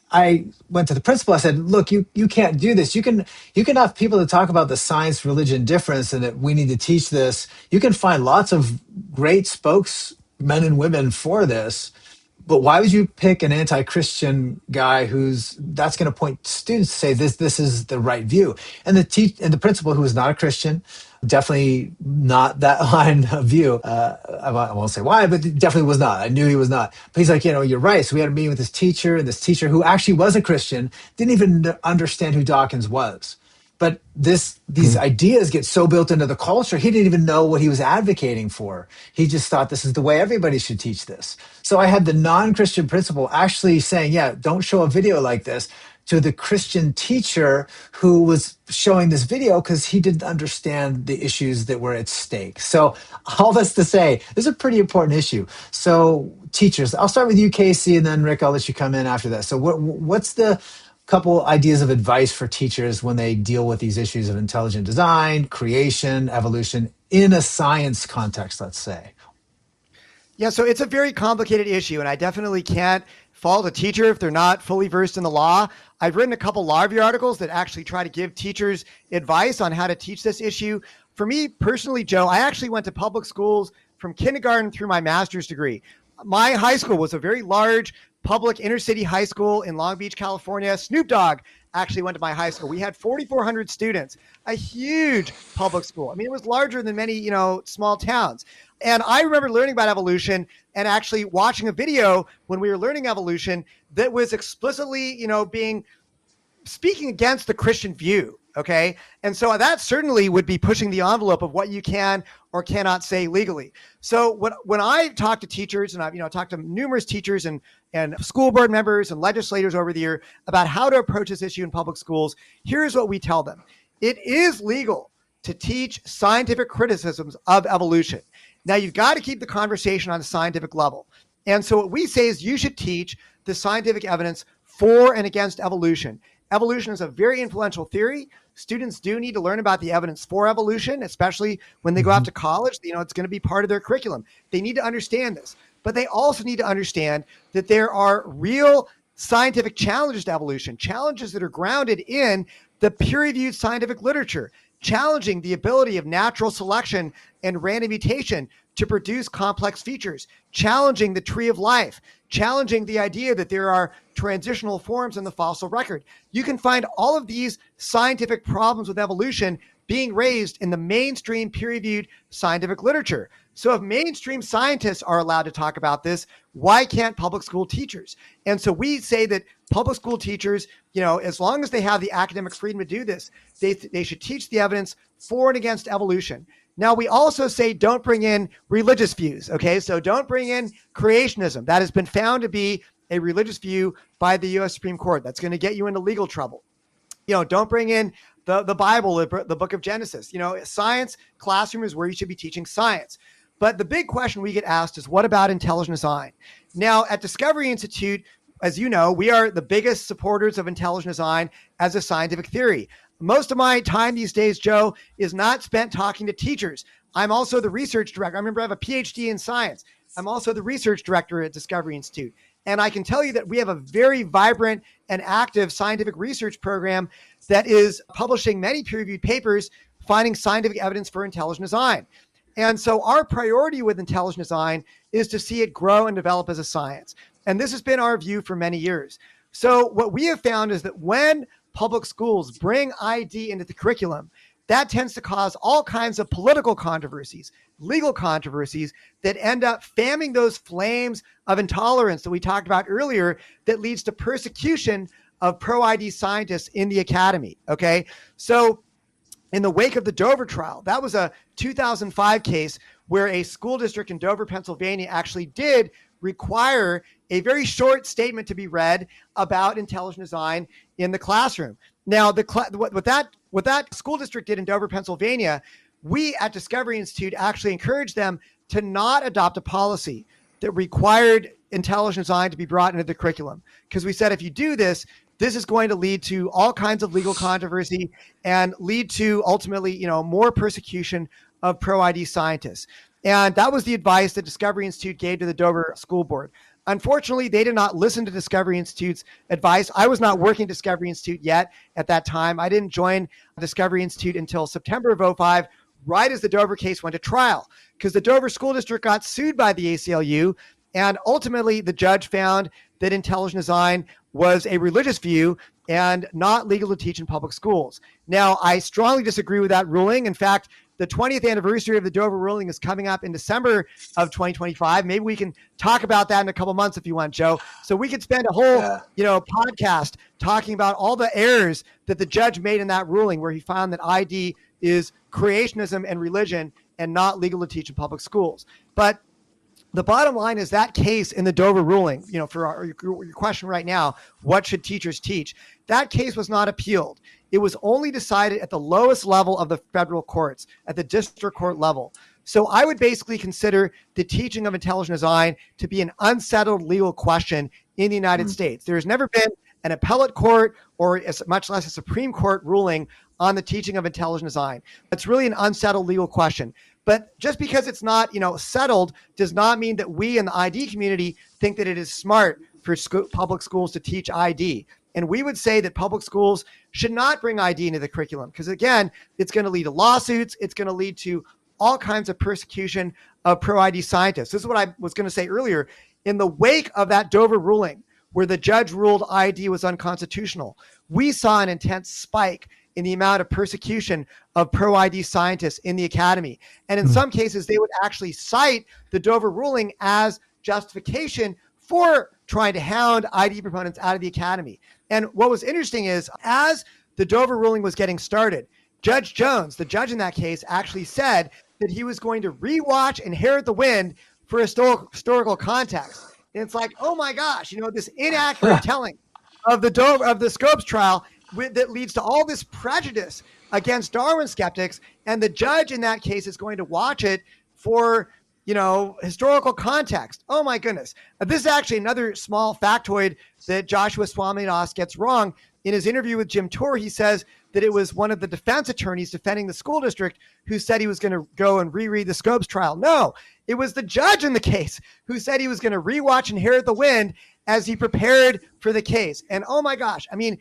I went to the principal. I said, look, you can't do this. You can have people that talk about the science religion difference and that we need to teach this. You can find lots of great spokesmen and women for this. But why would you pick an anti-Christian guy that's going to point students to say this is the right view? And the principal, who was not a Christian, definitely not that line of view. I won't say why, but definitely was not. I knew he was not. But he's like, you're right. So we had a meeting with this teacher, and this teacher, who actually was a Christian, didn't even understand who Dawkins was. But these ideas get so built into the culture, he didn't even know what he was advocating for. He just thought this is the way everybody should teach this. So I had the non-Christian principal actually saying, don't show a video like this, to the Christian teacher who was showing this video because he didn't understand the issues that were at stake. So all this to say, this is a pretty important issue. So teachers, I'll start with you, Casey, and then Rick, I'll let you come in after that. So what's the couple ideas of advice for teachers when they deal with these issues of intelligent design, creation, evolution in a science context, let's say? Yeah, so it's a very complicated issue, and I definitely can't fault a teacher if they're not fully versed in the law. I've written a couple law review articles that actually try to give teachers advice on how to teach this issue. For me personally, Joe, I actually went to public schools from kindergarten through my master's degree. My high school was a very large public inner city high school in Long Beach, California. Snoop Dogg actually went to my high school. We had 4,400 students, a huge public school. I mean, it was larger than many, small towns. And I remember learning about evolution and actually watching a video when we were learning evolution that was explicitly, speaking against the Christian view. Okay. And so that certainly would be pushing the envelope of what you can or cannot say legally. So when I talk to teachers, and I've talked to numerous teachers and school board members and legislators over the year about how to approach this issue in public schools, here's what we tell them. It is legal to teach scientific criticisms of evolution. Now, you've got to keep the conversation on a scientific level. And so what we say is you should teach the scientific evidence for and against evolution. Evolution is a very influential theory. Students do need to learn about the evidence for evolution, especially when they go out to college. It's going to be part of their curriculum. They need to understand this, but they also need to understand that there are real scientific challenges to evolution, challenges that are grounded in the peer-reviewed scientific literature, challenging the ability of natural selection and random mutation to produce complex features, challenging the tree of life, challenging the idea that there are transitional forms in the fossil record. You can find all of these scientific problems with evolution being raised in the mainstream peer-reviewed scientific literature. So if mainstream scientists are allowed to talk about this, why can't public school teachers? And so we say that public school teachers, as long as they have the academic freedom to do this, they should teach the evidence for and against evolution. Now, we also say don't bring in religious views, okay? So don't bring in creationism. That has been found to be a religious view by the U.S. Supreme Court. That's going to get you into legal trouble. Don't bring in the Bible, the book of Genesis. Science classroom is where you should be teaching science. But the big question we get asked is, what about intelligent design? Now, at Discovery Institute, as you know, we are the biggest supporters of intelligent design as a scientific theory. Most of my time these days, Joe, is not spent talking to teachers. I'm also the research director. I remember I have a PhD in science. I'm also the research director at Discovery Institute. And I can tell you that we have a very vibrant and active scientific research program that is publishing many peer-reviewed papers finding scientific evidence for intelligent design. And so our priority with intelligent design is to see it grow and develop as a science. And this has been our view for many years. So what we have found is that when public schools bring ID into the curriculum, that tends to cause all kinds of political controversies, legal controversies that end up fanning those flames of intolerance that we talked about earlier that leads to persecution of pro-ID scientists in the academy, okay? So in the wake of the Dover trial, that was a 2005 case where a school district in Dover, Pennsylvania actually did require a very short statement to be read about intelligent design in the classroom. Now, what that school district did in Dover, Pennsylvania, we at Discovery Institute actually encouraged them to not adopt a policy that required intelligent design to be brought into the curriculum. Because we said, if you do this, this is going to lead to all kinds of legal controversy and lead to ultimately, more persecution of pro-ID scientists. And that was the advice that Discovery Institute gave to the Dover School Board. Unfortunately, they did not listen to Discovery Institute's advice. I was not working Discovery Institute yet at that time. I didn't join Discovery Institute until September of 2005, right as the Dover case went to trial, because the Dover School District got sued by the ACLU. And ultimately, the judge found that intelligent design was a religious view and not legal to teach in public schools. Now, I strongly disagree with that ruling. In fact, the 20th anniversary of the Dover ruling is coming up in December of 2025. Maybe we can talk about that in a couple months if you want, Joe. So we could spend a whole, podcast talking about all the errors that the judge made in that ruling, where he found that ID is creationism and religion and not legal to teach in public schools. But the bottom line is that case in the Dover ruling, for your question right now, what should teachers teach? That case was not appealed. It was only decided at the lowest level of the federal courts, at the district court level. So I would basically consider the teaching of intelligent design to be an unsettled legal question in the United States. There has never been an appellate court or much less a Supreme Court ruling on the teaching of intelligent design. It's really an unsettled legal question. But just because it's not, settled does not mean that we in the ID community think that it is smart for public schools to teach ID. And we would say that public schools should not bring ID into the curriculum because, again, it's going to lead to lawsuits. It's going to lead to all kinds of persecution of pro-ID scientists. This is what I was going to say earlier. In the wake of that Dover ruling, where the judge ruled ID was unconstitutional, we saw an intense spike in the amount of persecution of pro-ID scientists in the academy. And in some cases, they would actually cite the Dover ruling as justification for trying to hound ID proponents out of the academy. And what was interesting is, as the Dover ruling was getting started, Judge Jones, the judge in that case, actually said that he was going to rewatch Inherit the Wind for historical context. And it's like, oh my gosh, this inaccurate telling of the Scopes trial that leads to all this prejudice against Darwin skeptics. And the judge in that case is going to watch it for, historical context. Oh my goodness. This is actually another small factoid that Joshua Swamidass gets wrong. In his interview with Jim Tour, he says that it was one of the defense attorneys defending the school district who said he was going to go and reread the Scopes trial. No, it was the judge in the case who said he was going to rewatch Inherit the Wind as he prepared for the case. And oh my gosh, I mean,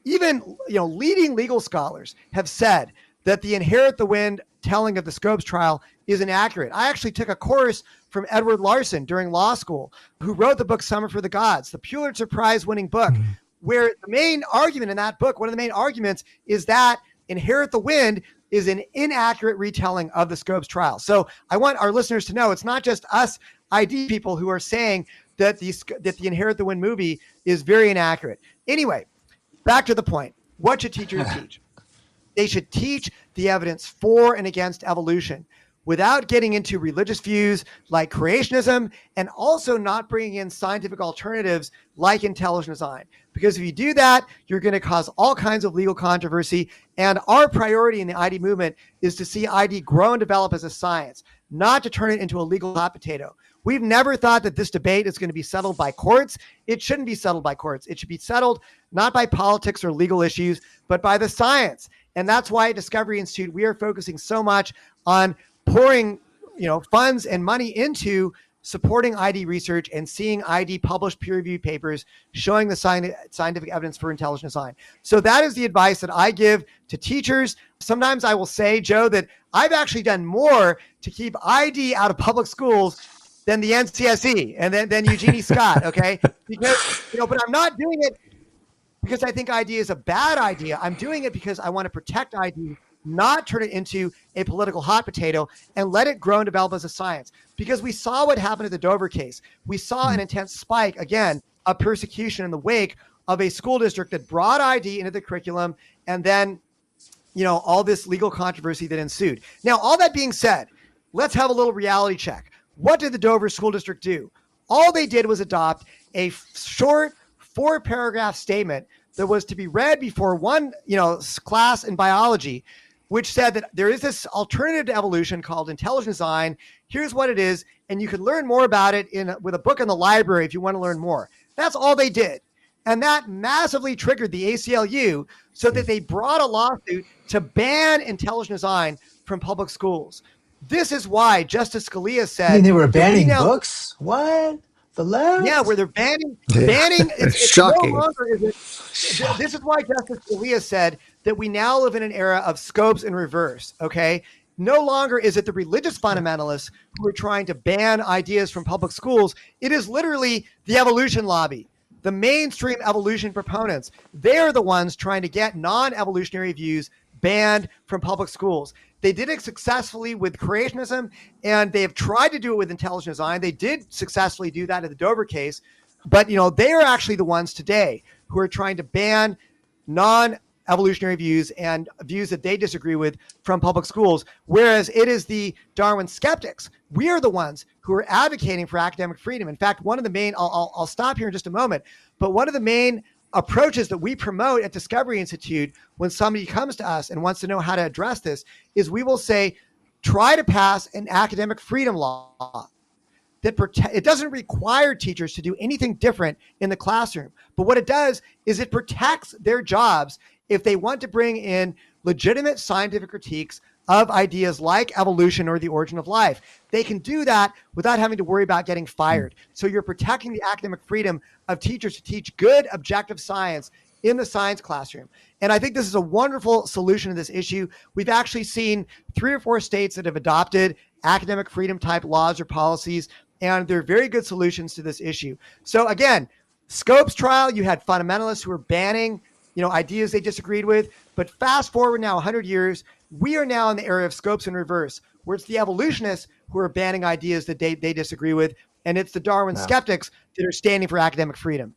even leading legal scholars have said that the Inherit the Wind telling of the Scopes trial is inaccurate. I actually took a course from Edward Larson during law school, who wrote the book Summer for the Gods, the Pulitzer Prize winning book, where the main argument in that book, one of the main arguments, is that Inherit the Wind is an inaccurate retelling of the Scopes trial. So I want our listeners to know it's not just us ID people who are saying that the Inherit the Wind movie is very inaccurate. Anyway, back to the point. What should teachers teach? They should teach the evidence for and against evolution without getting into religious views like creationism, and also not bringing in scientific alternatives like intelligent design. Because if you do that, you're going to cause all kinds of legal controversy. And our priority in the ID movement is to see ID grow and develop as a science, not to turn it into a legal hot potato. We've never thought that this debate is going to be settled by courts. It shouldn't be settled by courts. It should be settled not by politics or legal issues, but by the science. And that's why at Discovery Institute, we are focusing so much on pouring, funds and money into supporting ID research and seeing ID published peer-reviewed papers showing the scientific evidence for intelligent design. So that is the advice that I give to teachers. Sometimes I will say, Joe, that I've actually done more to keep ID out of public schools than the NCSE and then Eugenie Scott, okay? Because, but I'm not doing it because I think ID is a bad idea. I'm doing it because I want to protect ID, not turn it into a political hot potato and let it grow and develop as a science. Because we saw what happened at the Dover case. We saw an intense spike, again, of persecution in the wake of a school district that brought ID into the curriculum and then, all this legal controversy that ensued. Now, all that being said, let's have a little reality check. What did the Dover School District do? All they did was adopt a short 4-paragraph statement that was to be read before one, class in biology, which said that there is this alternative to evolution called intelligent design. Here's what it is, and you can learn more about it with a book in the library if you want to learn more. That's all they did. And that massively triggered the ACLU so that they brought a lawsuit to ban intelligent design from public schools. This is why Justice Scalia said— I mean, they were banning books? What? The left? Yeah, where they're banning. It's shocking. No longer is it. This is why Justice Scalia said that we now live in an era of scopes in reverse, okay? No longer is it the religious fundamentalists who are trying to ban ideas from public schools. It is literally the evolution lobby, the mainstream evolution proponents. They're the ones trying to get non-evolutionary views banned from public schools. They did it successfully with creationism, and they have tried to do it with intelligent design. They did successfully do that in the Dover case, but they are actually the ones today who are trying to ban non-evolutionary views and views that they disagree with from public schools, whereas it is the Darwin skeptics. We are the ones who are advocating for academic freedom. In fact, one of the main— I'll stop here in just a moment, but one of the main approaches that we promote at Discovery Institute when somebody comes to us and wants to know how to address this is we will say, try to pass an academic freedom law that it doesn't require teachers to do anything different in the classroom. But what it does is it protects their jobs if they want to bring in legitimate scientific critiques of ideas like evolution or the origin of life. They can do that without having to worry about getting fired. So you're protecting the academic freedom of teachers to teach good, objective science in the science classroom. And I think this is a wonderful solution to this issue. We've actually seen 3 or 4 states that have adopted academic freedom type laws or policies, and they're very good solutions to this issue. So again, Scopes trial, you had fundamentalists who were banning ideas they disagreed with. But fast forward now 100 years, we are now in the era of Scopes in reverse, where it's the evolutionists who are banning ideas that they disagree with, and it's the Darwin skeptics that are standing for academic freedom.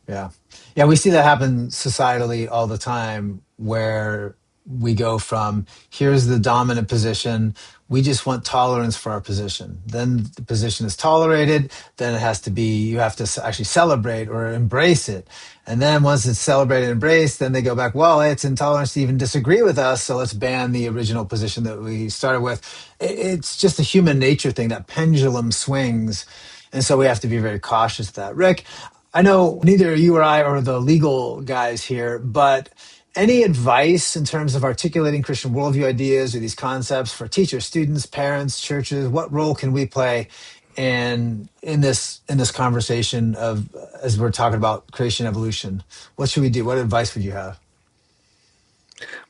Yeah. Yeah, we see that happen societally all the time, where we go from, here's the dominant position, we just want tolerance for our position. Then the position is tolerated, then it has to be, you have to actually celebrate or embrace it. And then once it's celebrated and embraced, then they go back, well, it's intolerance to even disagree with us, so let's ban the original position that we started with. It's just a human nature thing, that pendulum swings. And so we have to be very cautious of that. Rick, I know neither you or I are the legal guys here, but any advice in terms of articulating Christian worldview ideas or these concepts for teachers, students, parents, churches? What role can we play in this conversation of, as we're talking about creation evolution? What should we do? What advice would you have?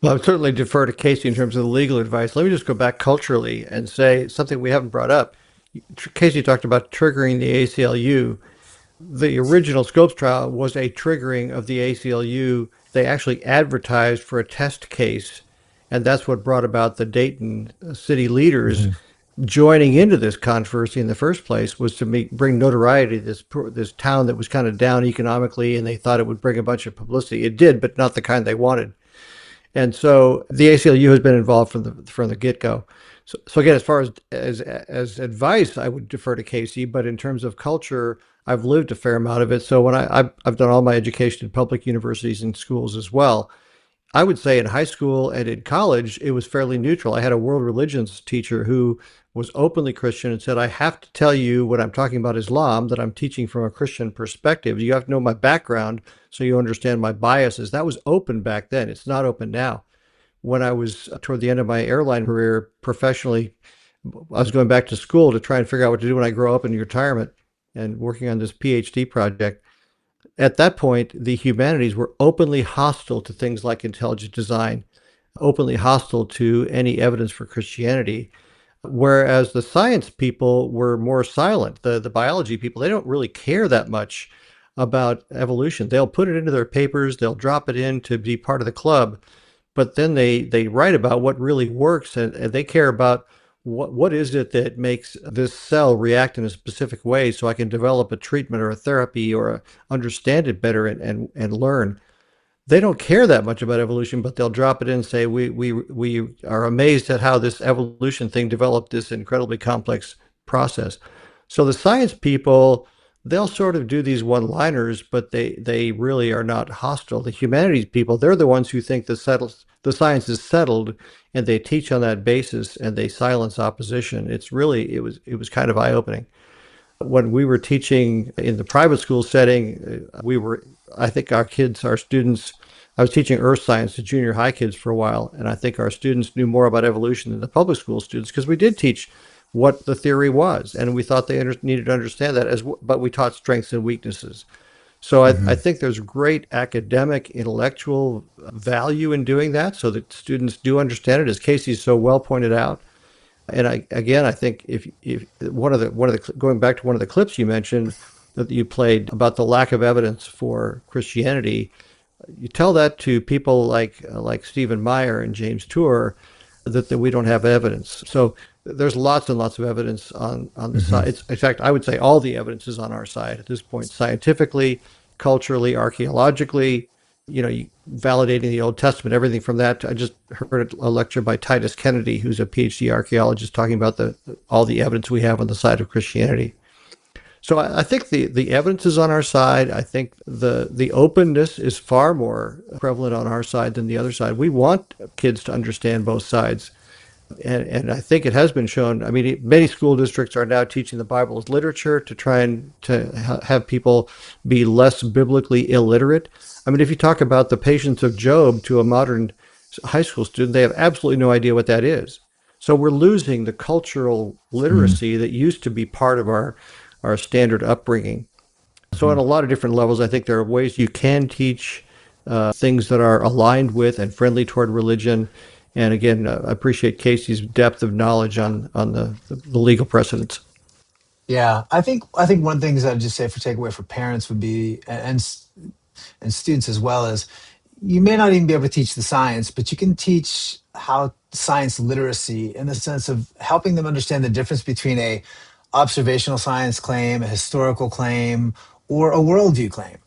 Well, I would certainly defer to Casey in terms of the legal advice. Let me just go back culturally and say something we haven't brought up. Casey talked about triggering the ACLU. The original Scopes trial was a triggering of the ACLU. They actually advertised for a test case, and that's what brought about the Dayton city leaders joining into this controversy in the first place, was to bring notoriety to this town that was kind of down economically, and they thought it would bring a bunch of publicity. It did, but not the kind they wanted. And so the ACLU has been involved from the get-go. So again, as far as advice, I would defer to Casey, but in terms of culture, I've lived a fair amount of it. So when I've done all my education in public universities and schools as well. I would say in high school and in college, it was fairly neutral. I had a world religions teacher who was openly Christian and said, I have to tell you when I'm talking about Islam that I'm teaching from a Christian perspective. You have to know my background so you understand my biases. That was open back then. It's not open now. When I was toward the end of my airline career professionally, I was going back to school to try and figure out what to do when I grow up in retirement and working on this PhD project. At that point, the humanities were openly hostile to things like intelligent design, openly hostile to any evidence for Christianity, whereas the science people were more silent. The biology people, they don't really care that much about evolution. They'll put it into their papers, they'll drop it in to be part of the club, but then they write about what really works, and they care about what is it that makes this cell react in a specific way so I can develop a treatment or a therapy or understand it better and learn. They don't care that much about evolution, but they'll drop it in and say, we are amazed at how this evolution thing developed this incredibly complex process. So the science people, they'll sort of do these one-liners, but they really are not hostile. The humanities people, they're the ones who think the science is settled, and they teach on that basis, and they silence opposition. It was kind of eye-opening. When we were teaching in the private school setting, I think our students, I was teaching earth science to junior high kids for a while, and I think our students knew more about evolution than the public school students, because we did teach what the theory was, and we thought they needed to understand that, but we taught strengths and weaknesses. So I think there's great academic, intellectual value in doing that, so that students do understand it, as Casey so well pointed out. And I think if going back to one of the clips you mentioned that you played about the lack of evidence for Christianity, you tell that to people like Stephen Meyer and James Tour that we don't have evidence. So there's lots and lots of evidence on the side. In fact, I would say all the evidence is on our side at this point, scientifically, culturally, archaeologically, validating the Old Testament, everything from that. I just heard a lecture by Titus Kennedy, who's a PhD archaeologist, talking about all the evidence we have on the side of Christianity. So I think the evidence is on our side. I think the openness is far more prevalent on our side than the other side. We want kids to understand both sides. And I think it has been shown. I mean, many school districts are now teaching the Bible as literature to try and to have people be less biblically illiterate. I mean, if you talk about the patience of Job to a modern high school student, they have absolutely no idea what that is. So we're losing the cultural literacy that used to be part of our standard upbringing. So on a lot of different levels, I think there are ways you can teach things that are aligned with and friendly toward religion. And again, I appreciate Casey's depth of knowledge on the legal precedents. Yeah, I think one of the things I'd just say for takeaway for parents would be, and students as well, is you may not even be able to teach the science, but you can teach how science literacy in the sense of helping them understand the difference between a observational science claim, a historical claim, or a worldview claim,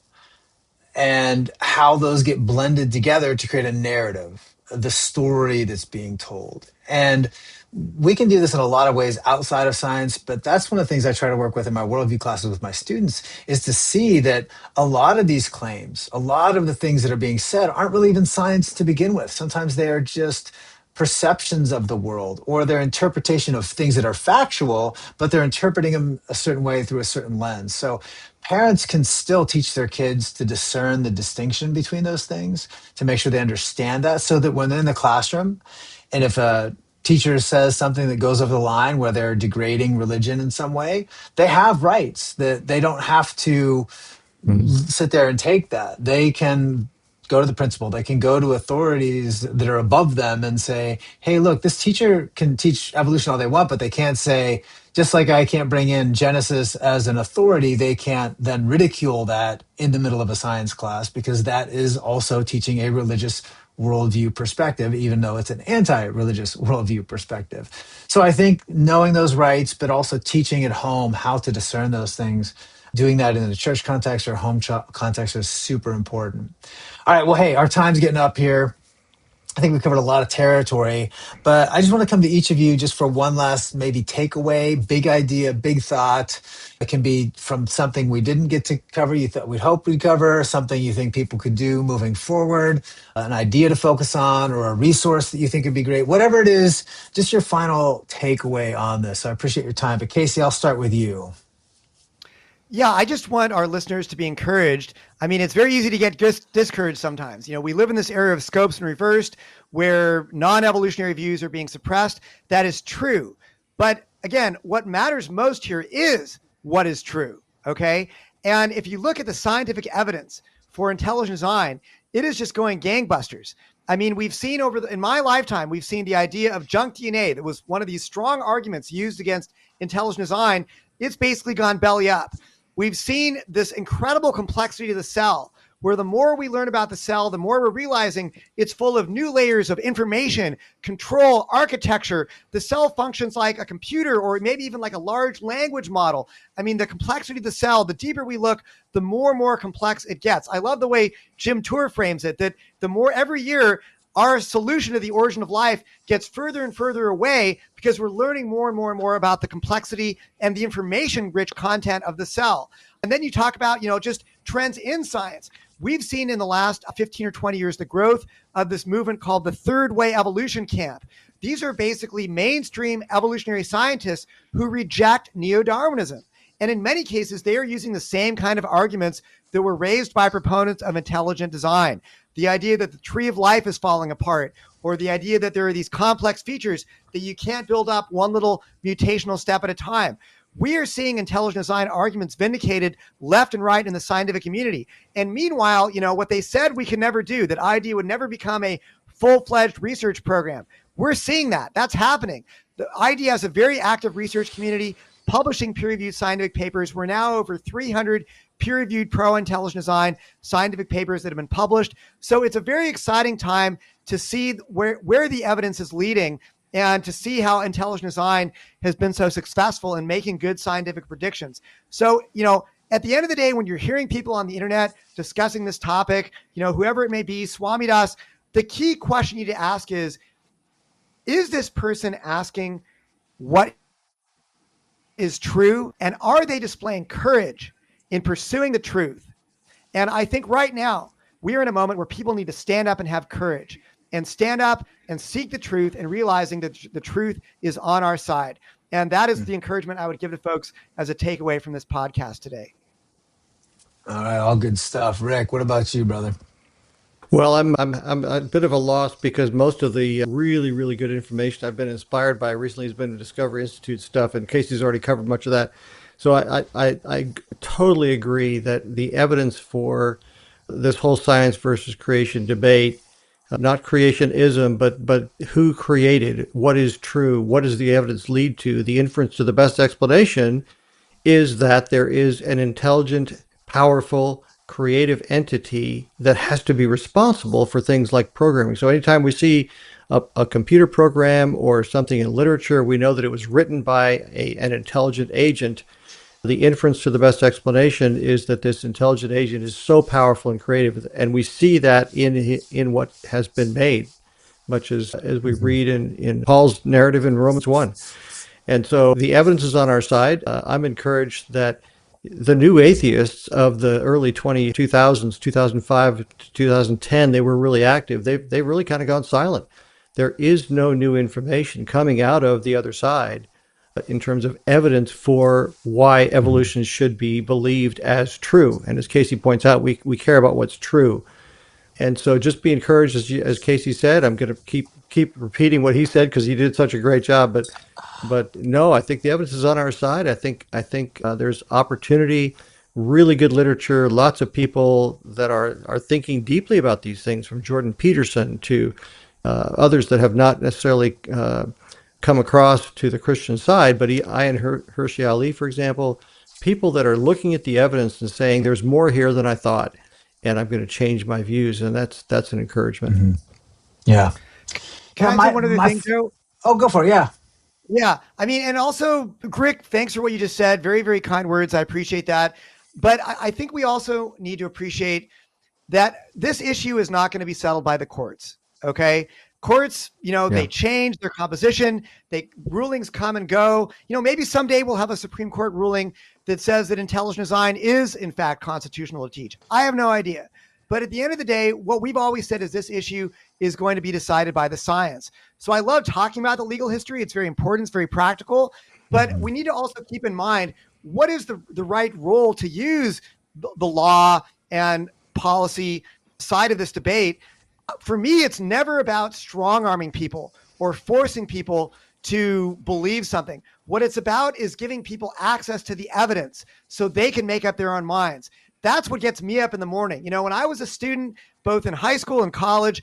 and how those get blended together to create a narrative, the story that's being told. And we can do this in a lot of ways outside of science, but that's one of the things I try to work with in my worldview classes with my students, is to see that a lot of these claims, a lot of the things that are being said aren't really even science to begin with. Sometimes they are just perceptions of the world, or their interpretation of things that are factual, but they're interpreting them a certain way through a certain lens. So parents can still teach their kids to discern the distinction between those things, to make sure they understand that, so that when they're in the classroom, and if a teacher says something that goes over the line where they're degrading religion in some way, they have rights, that they don't have to sit there and take that. They can go to the principal, they can go to authorities that are above them and say, hey, look, this teacher can teach evolution all they want, but they can't say, just like I can't bring in Genesis as an authority, they can't then ridicule that in the middle of a science class, because that is also teaching a religious worldview perspective, even though it's an anti-religious worldview perspective. So I think knowing those rights, but also teaching at home how to discern those things, doing that in the church context or home context is super important. All right, well, hey, our time's getting up here. I think we covered a lot of territory, but I just want to come to each of you just for one last maybe takeaway, big idea, big thought. It can be from something we didn't get to cover, you thought we'd hope we'd cover, something you think people could do moving forward, an idea to focus on, or a resource that you think would be great. Whatever it is, just your final takeaway on this. So I appreciate your time. But Casey, I'll start with you. Yeah, I just want our listeners to be encouraged. I mean, it's very easy to get discouraged sometimes. We live in this era of scopes and reversed where non-evolutionary views are being suppressed. That is true. But again, what matters most here is what is true. Okay. And if you look at the scientific evidence for intelligent design, it is just going gangbusters. I mean, we've seen in my lifetime, we've seen the idea of junk DNA that was one of these strong arguments used against intelligent design. It's basically gone belly up. We've seen this incredible complexity of the cell, where the more we learn about the cell, the more we're realizing it's full of new layers of information, control, architecture. The cell functions like a computer or maybe even like a large language model. I mean, the complexity of the cell, the deeper we look, the more complex it gets. I love the way Jim Tour frames it, that the more every year our solution to the origin of life gets further and further away because we're learning more and more about the complexity and the information-rich content of the cell. And then you talk about, just trends in science. We've seen in the last 15 or 20 years the growth of this movement called the third way evolution camp. These are basically mainstream evolutionary scientists who reject neo-Darwinism. And in many cases, they are using the same kind of arguments that were raised by proponents of intelligent design. The idea that the tree of life is falling apart, or the idea that there are these complex features that you can't build up one little mutational step at a time. We are seeing intelligent design arguments vindicated left and right in the scientific community. And meanwhile, what they said we could never do, that ID would never become a full-fledged research program. We're seeing that. That's happening. The ID has a very active research community, publishing peer-reviewed scientific papers. We're now over 300 peer-reviewed pro-intelligent design scientific papers that have been published. So it's a very exciting time to see where the evidence is leading and to see how intelligent design has been so successful in making good scientific predictions. So, at the end of the day, when you're hearing people on the internet discussing this topic, whoever it may be, Swami Das, the key question you need to ask is this person asking what is true? And are they displaying courage in pursuing the truth? And I think right now we are in a moment where people need to stand up and have courage and stand up and seek the truth and realizing that the truth is on our side. And that is the encouragement I would give to folks as a takeaway from this podcast today. All right. All good stuff. Rick, what about you, brother? Well, I'm a bit of a loss because most of the really, really good information I've been inspired by recently has been the Discovery Institute stuff, and Casey's already covered much of that. So I totally agree that the evidence for this whole science versus creation debate, not creationism, but who created, what is true, what does the evidence lead to, the inference to the best explanation is that there is an intelligent, powerful, creative entity that has to be responsible for things like programming. So anytime we see a computer program or something in literature, we know that it was written by an intelligent agent. The inference to the best explanation is that this intelligent agent is so powerful and creative, and we see that in what has been made, much as we read in Paul's narrative in Romans 1. And so the evidence is on our side. I'm encouraged that the new atheists of the early 2000s, 2005 to 2010, they were really active. They've really kind of gone silent. There is no new information coming out of the other side in terms of evidence for why evolution should be believed as true. And as Casey points out, we care about what's true. And so just be encouraged, as Casey said. I'm going to keep repeating what he said because he did such a great job. But no, I think the evidence is on our side. I think there's opportunity, really good literature, lots of people that are thinking deeply about these things, from Jordan Peterson to others that have not necessarily come across to the Christian side. But Ian Hershey Ali, for example, people that are looking at the evidence and saying there's more here than I thought, and I'm going to change my views, and that's an encouragement. Mm-hmm. Yeah. Can I say one other thing, Joe? Oh, go for it. Yeah. Yeah. I mean, and also, Rick, thanks for what you just said. Very, very kind words. I appreciate that. But I think we also need to appreciate that this issue is not going to be settled by the courts. Okay. Courts, they change their composition. Rulings come and go. Maybe someday we'll have a Supreme Court ruling that says that intelligent design is, in fact, constitutional to teach. I have no idea. But at the end of the day, what we've always said is this issue is going to be decided by the science. So I love talking about the legal history. It's very important. It's very practical. But we need to also keep in mind, what is the right role to use the law and policy side of this debate? For me, it's never about strong-arming people or forcing people to believe something. What it's about is giving people access to the evidence so they can make up their own minds. That's what gets me up in the morning. You know, when I was a student, both in high school and college,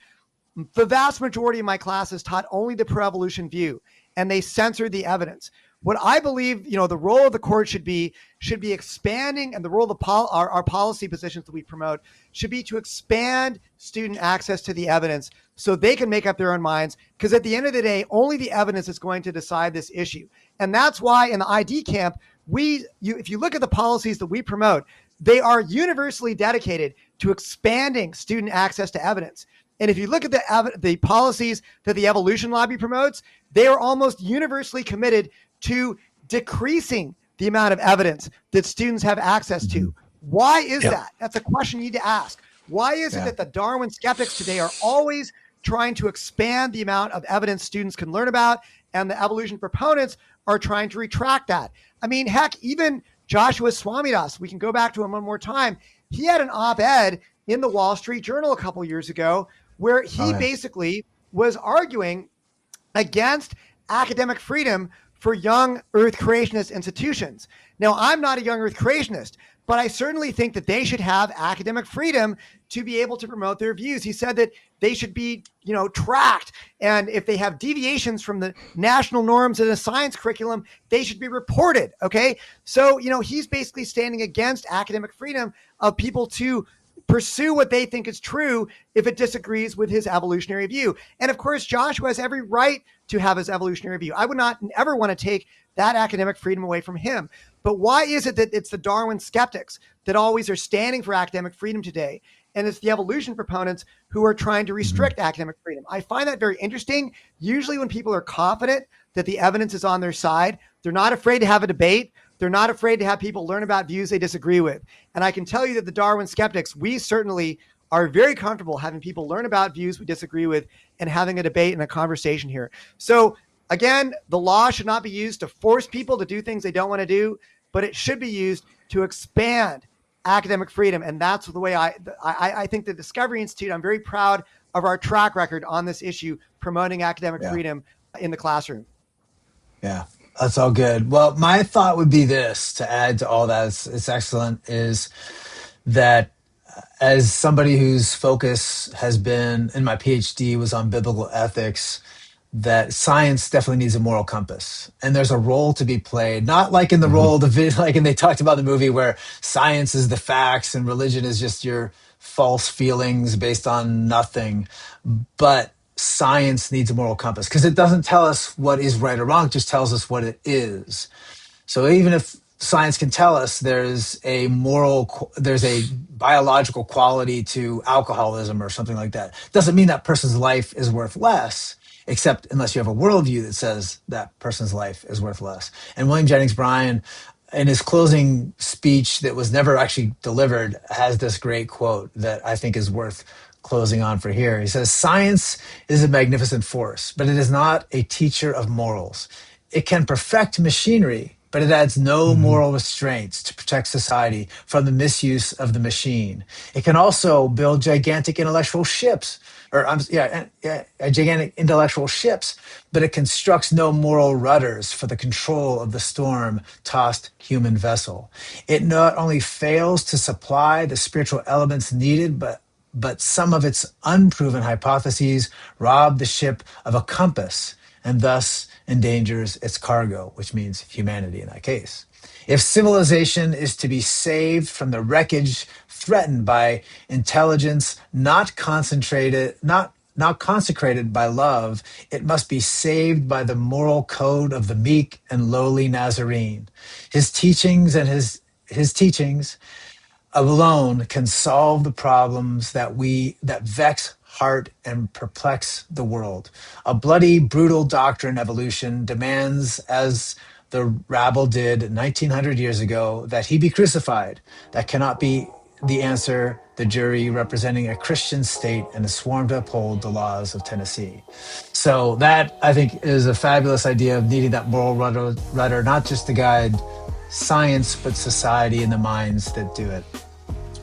the vast majority of my classes taught only the pro-evolution view, and they censored the evidence. What I believe, you know, the role of the court should be expanding, and the role of our policy positions that we promote should be to expand student access to the evidence so they can make up their own minds. Because at the end of the day, only the evidence is going to decide this issue. And that's why in the ID camp, if you look at the policies that we promote, they are universally dedicated to expanding student access to evidence. And if you look at the policies that the evolution lobby promotes, they are almost universally committed to decreasing the amount of evidence that students have access to. Why is that? That's a question you need to ask. Why is it that the Darwin skeptics today are always trying to expand the amount of evidence students can learn about, and the evolution proponents are trying to retract that? I mean, heck, even Joshua Swamidass, we can go back to him one more time. He had an op-ed in the Wall Street Journal a couple years ago where he basically was arguing against academic freedom for young Earth creationist institutions. Now, I'm not a young Earth creationist, but I certainly think that they should have academic freedom to be able to promote their views. He said that they should be, you know, tracked. And if they have deviations from the national norms in a science curriculum, they should be reported. Okay. So, you know, he's basically standing against academic freedom of people to pursue what they think is true if it disagrees with his evolutionary view. And of course, Joshua has every right to have his evolutionary view. I would not ever want to take that academic freedom away from him. But why is it that it's the Darwin skeptics that always are standing for academic freedom today? And it's the evolution proponents who are trying to restrict academic freedom. I find that very interesting. Usually when people are confident that the evidence is on their side, they're not afraid to have a debate. They're not afraid to have people learn about views they disagree with. And I can tell you that the Darwin skeptics, we certainly are very comfortable having people learn about views we disagree with and having a debate and a conversation here. So again, the law should not be used to force people to do things they don't want to do, but it should be used to expand academic freedom. And that's the way I think the Discovery Institute, I'm very proud of our track record on this issue, promoting academic freedom in the classroom. Yeah, that's all good. Well, my thought would be this, to add to all that, it's excellent, is that as somebody whose focus has been, in my PhD, was on biblical ethics, that science definitely needs a moral compass. And there's a role to be played, not like in the role, like, and they talked about the movie where science is the facts and religion is just your false feelings based on nothing. But science needs a moral compass because it doesn't tell us what is right or wrong, it just tells us what it is. So even if science can tell us there's a biological quality to alcoholism or something like that, doesn't mean that person's life is worth less, except unless you have a worldview that says that person's life is worth less. And William Jennings Bryan, in his closing speech that was never actually delivered, has this great quote that I think is worth closing on for here. He says, "Science is a magnificent force, but it is not a teacher of morals. It can perfect machinery, but it adds no moral restraints to protect society from the misuse of the machine. It can also build gigantic intellectual ships, gigantic intellectual ships, but it constructs no moral rudders for the control of the storm-tossed human vessel. It not only fails to supply the spiritual elements needed, but some of its unproven hypotheses rob the ship of a compass and thus endangers its cargo," which means humanity in that case. "If civilization is to be saved from the wreckage threatened by intelligence not consecrated by love, it must be saved by the moral code of the meek and lowly Nazarene. His teachings alone can solve the problems that vex heart and perplex the world. A bloody, brutal doctrine, evolution, demands, as the rabble did 1900 years ago, that he be crucified. That cannot be the answer, the jury representing a Christian state and a sworn to uphold the laws of Tennessee." So that, I think, is a fabulous idea of needing that moral rudder, not just to guide science, but society and the minds that do it.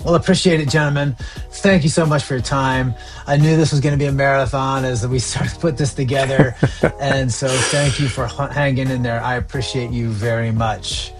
Well, appreciate it, gentlemen. Thank you so much for your time. I knew this was going to be a marathon as we started to put this together. And so thank you for hanging in there. I appreciate you very much.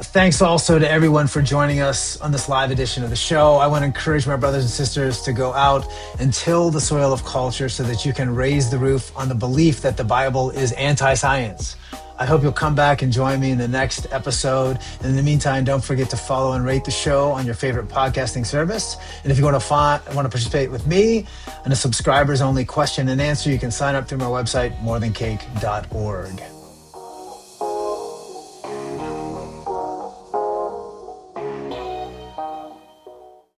Thanks also to everyone for joining us on this live edition of the show. I want to encourage my brothers and sisters to go out and till the soil of culture so that you can raise the roof on the belief that the Bible is anti-science. I hope you'll come back and join me in the next episode. In the meantime, don't forget to follow and rate the show on your favorite podcasting service. And if you want to participate with me in a subscribers only question and answer, you can sign up through my website, morethancake.org.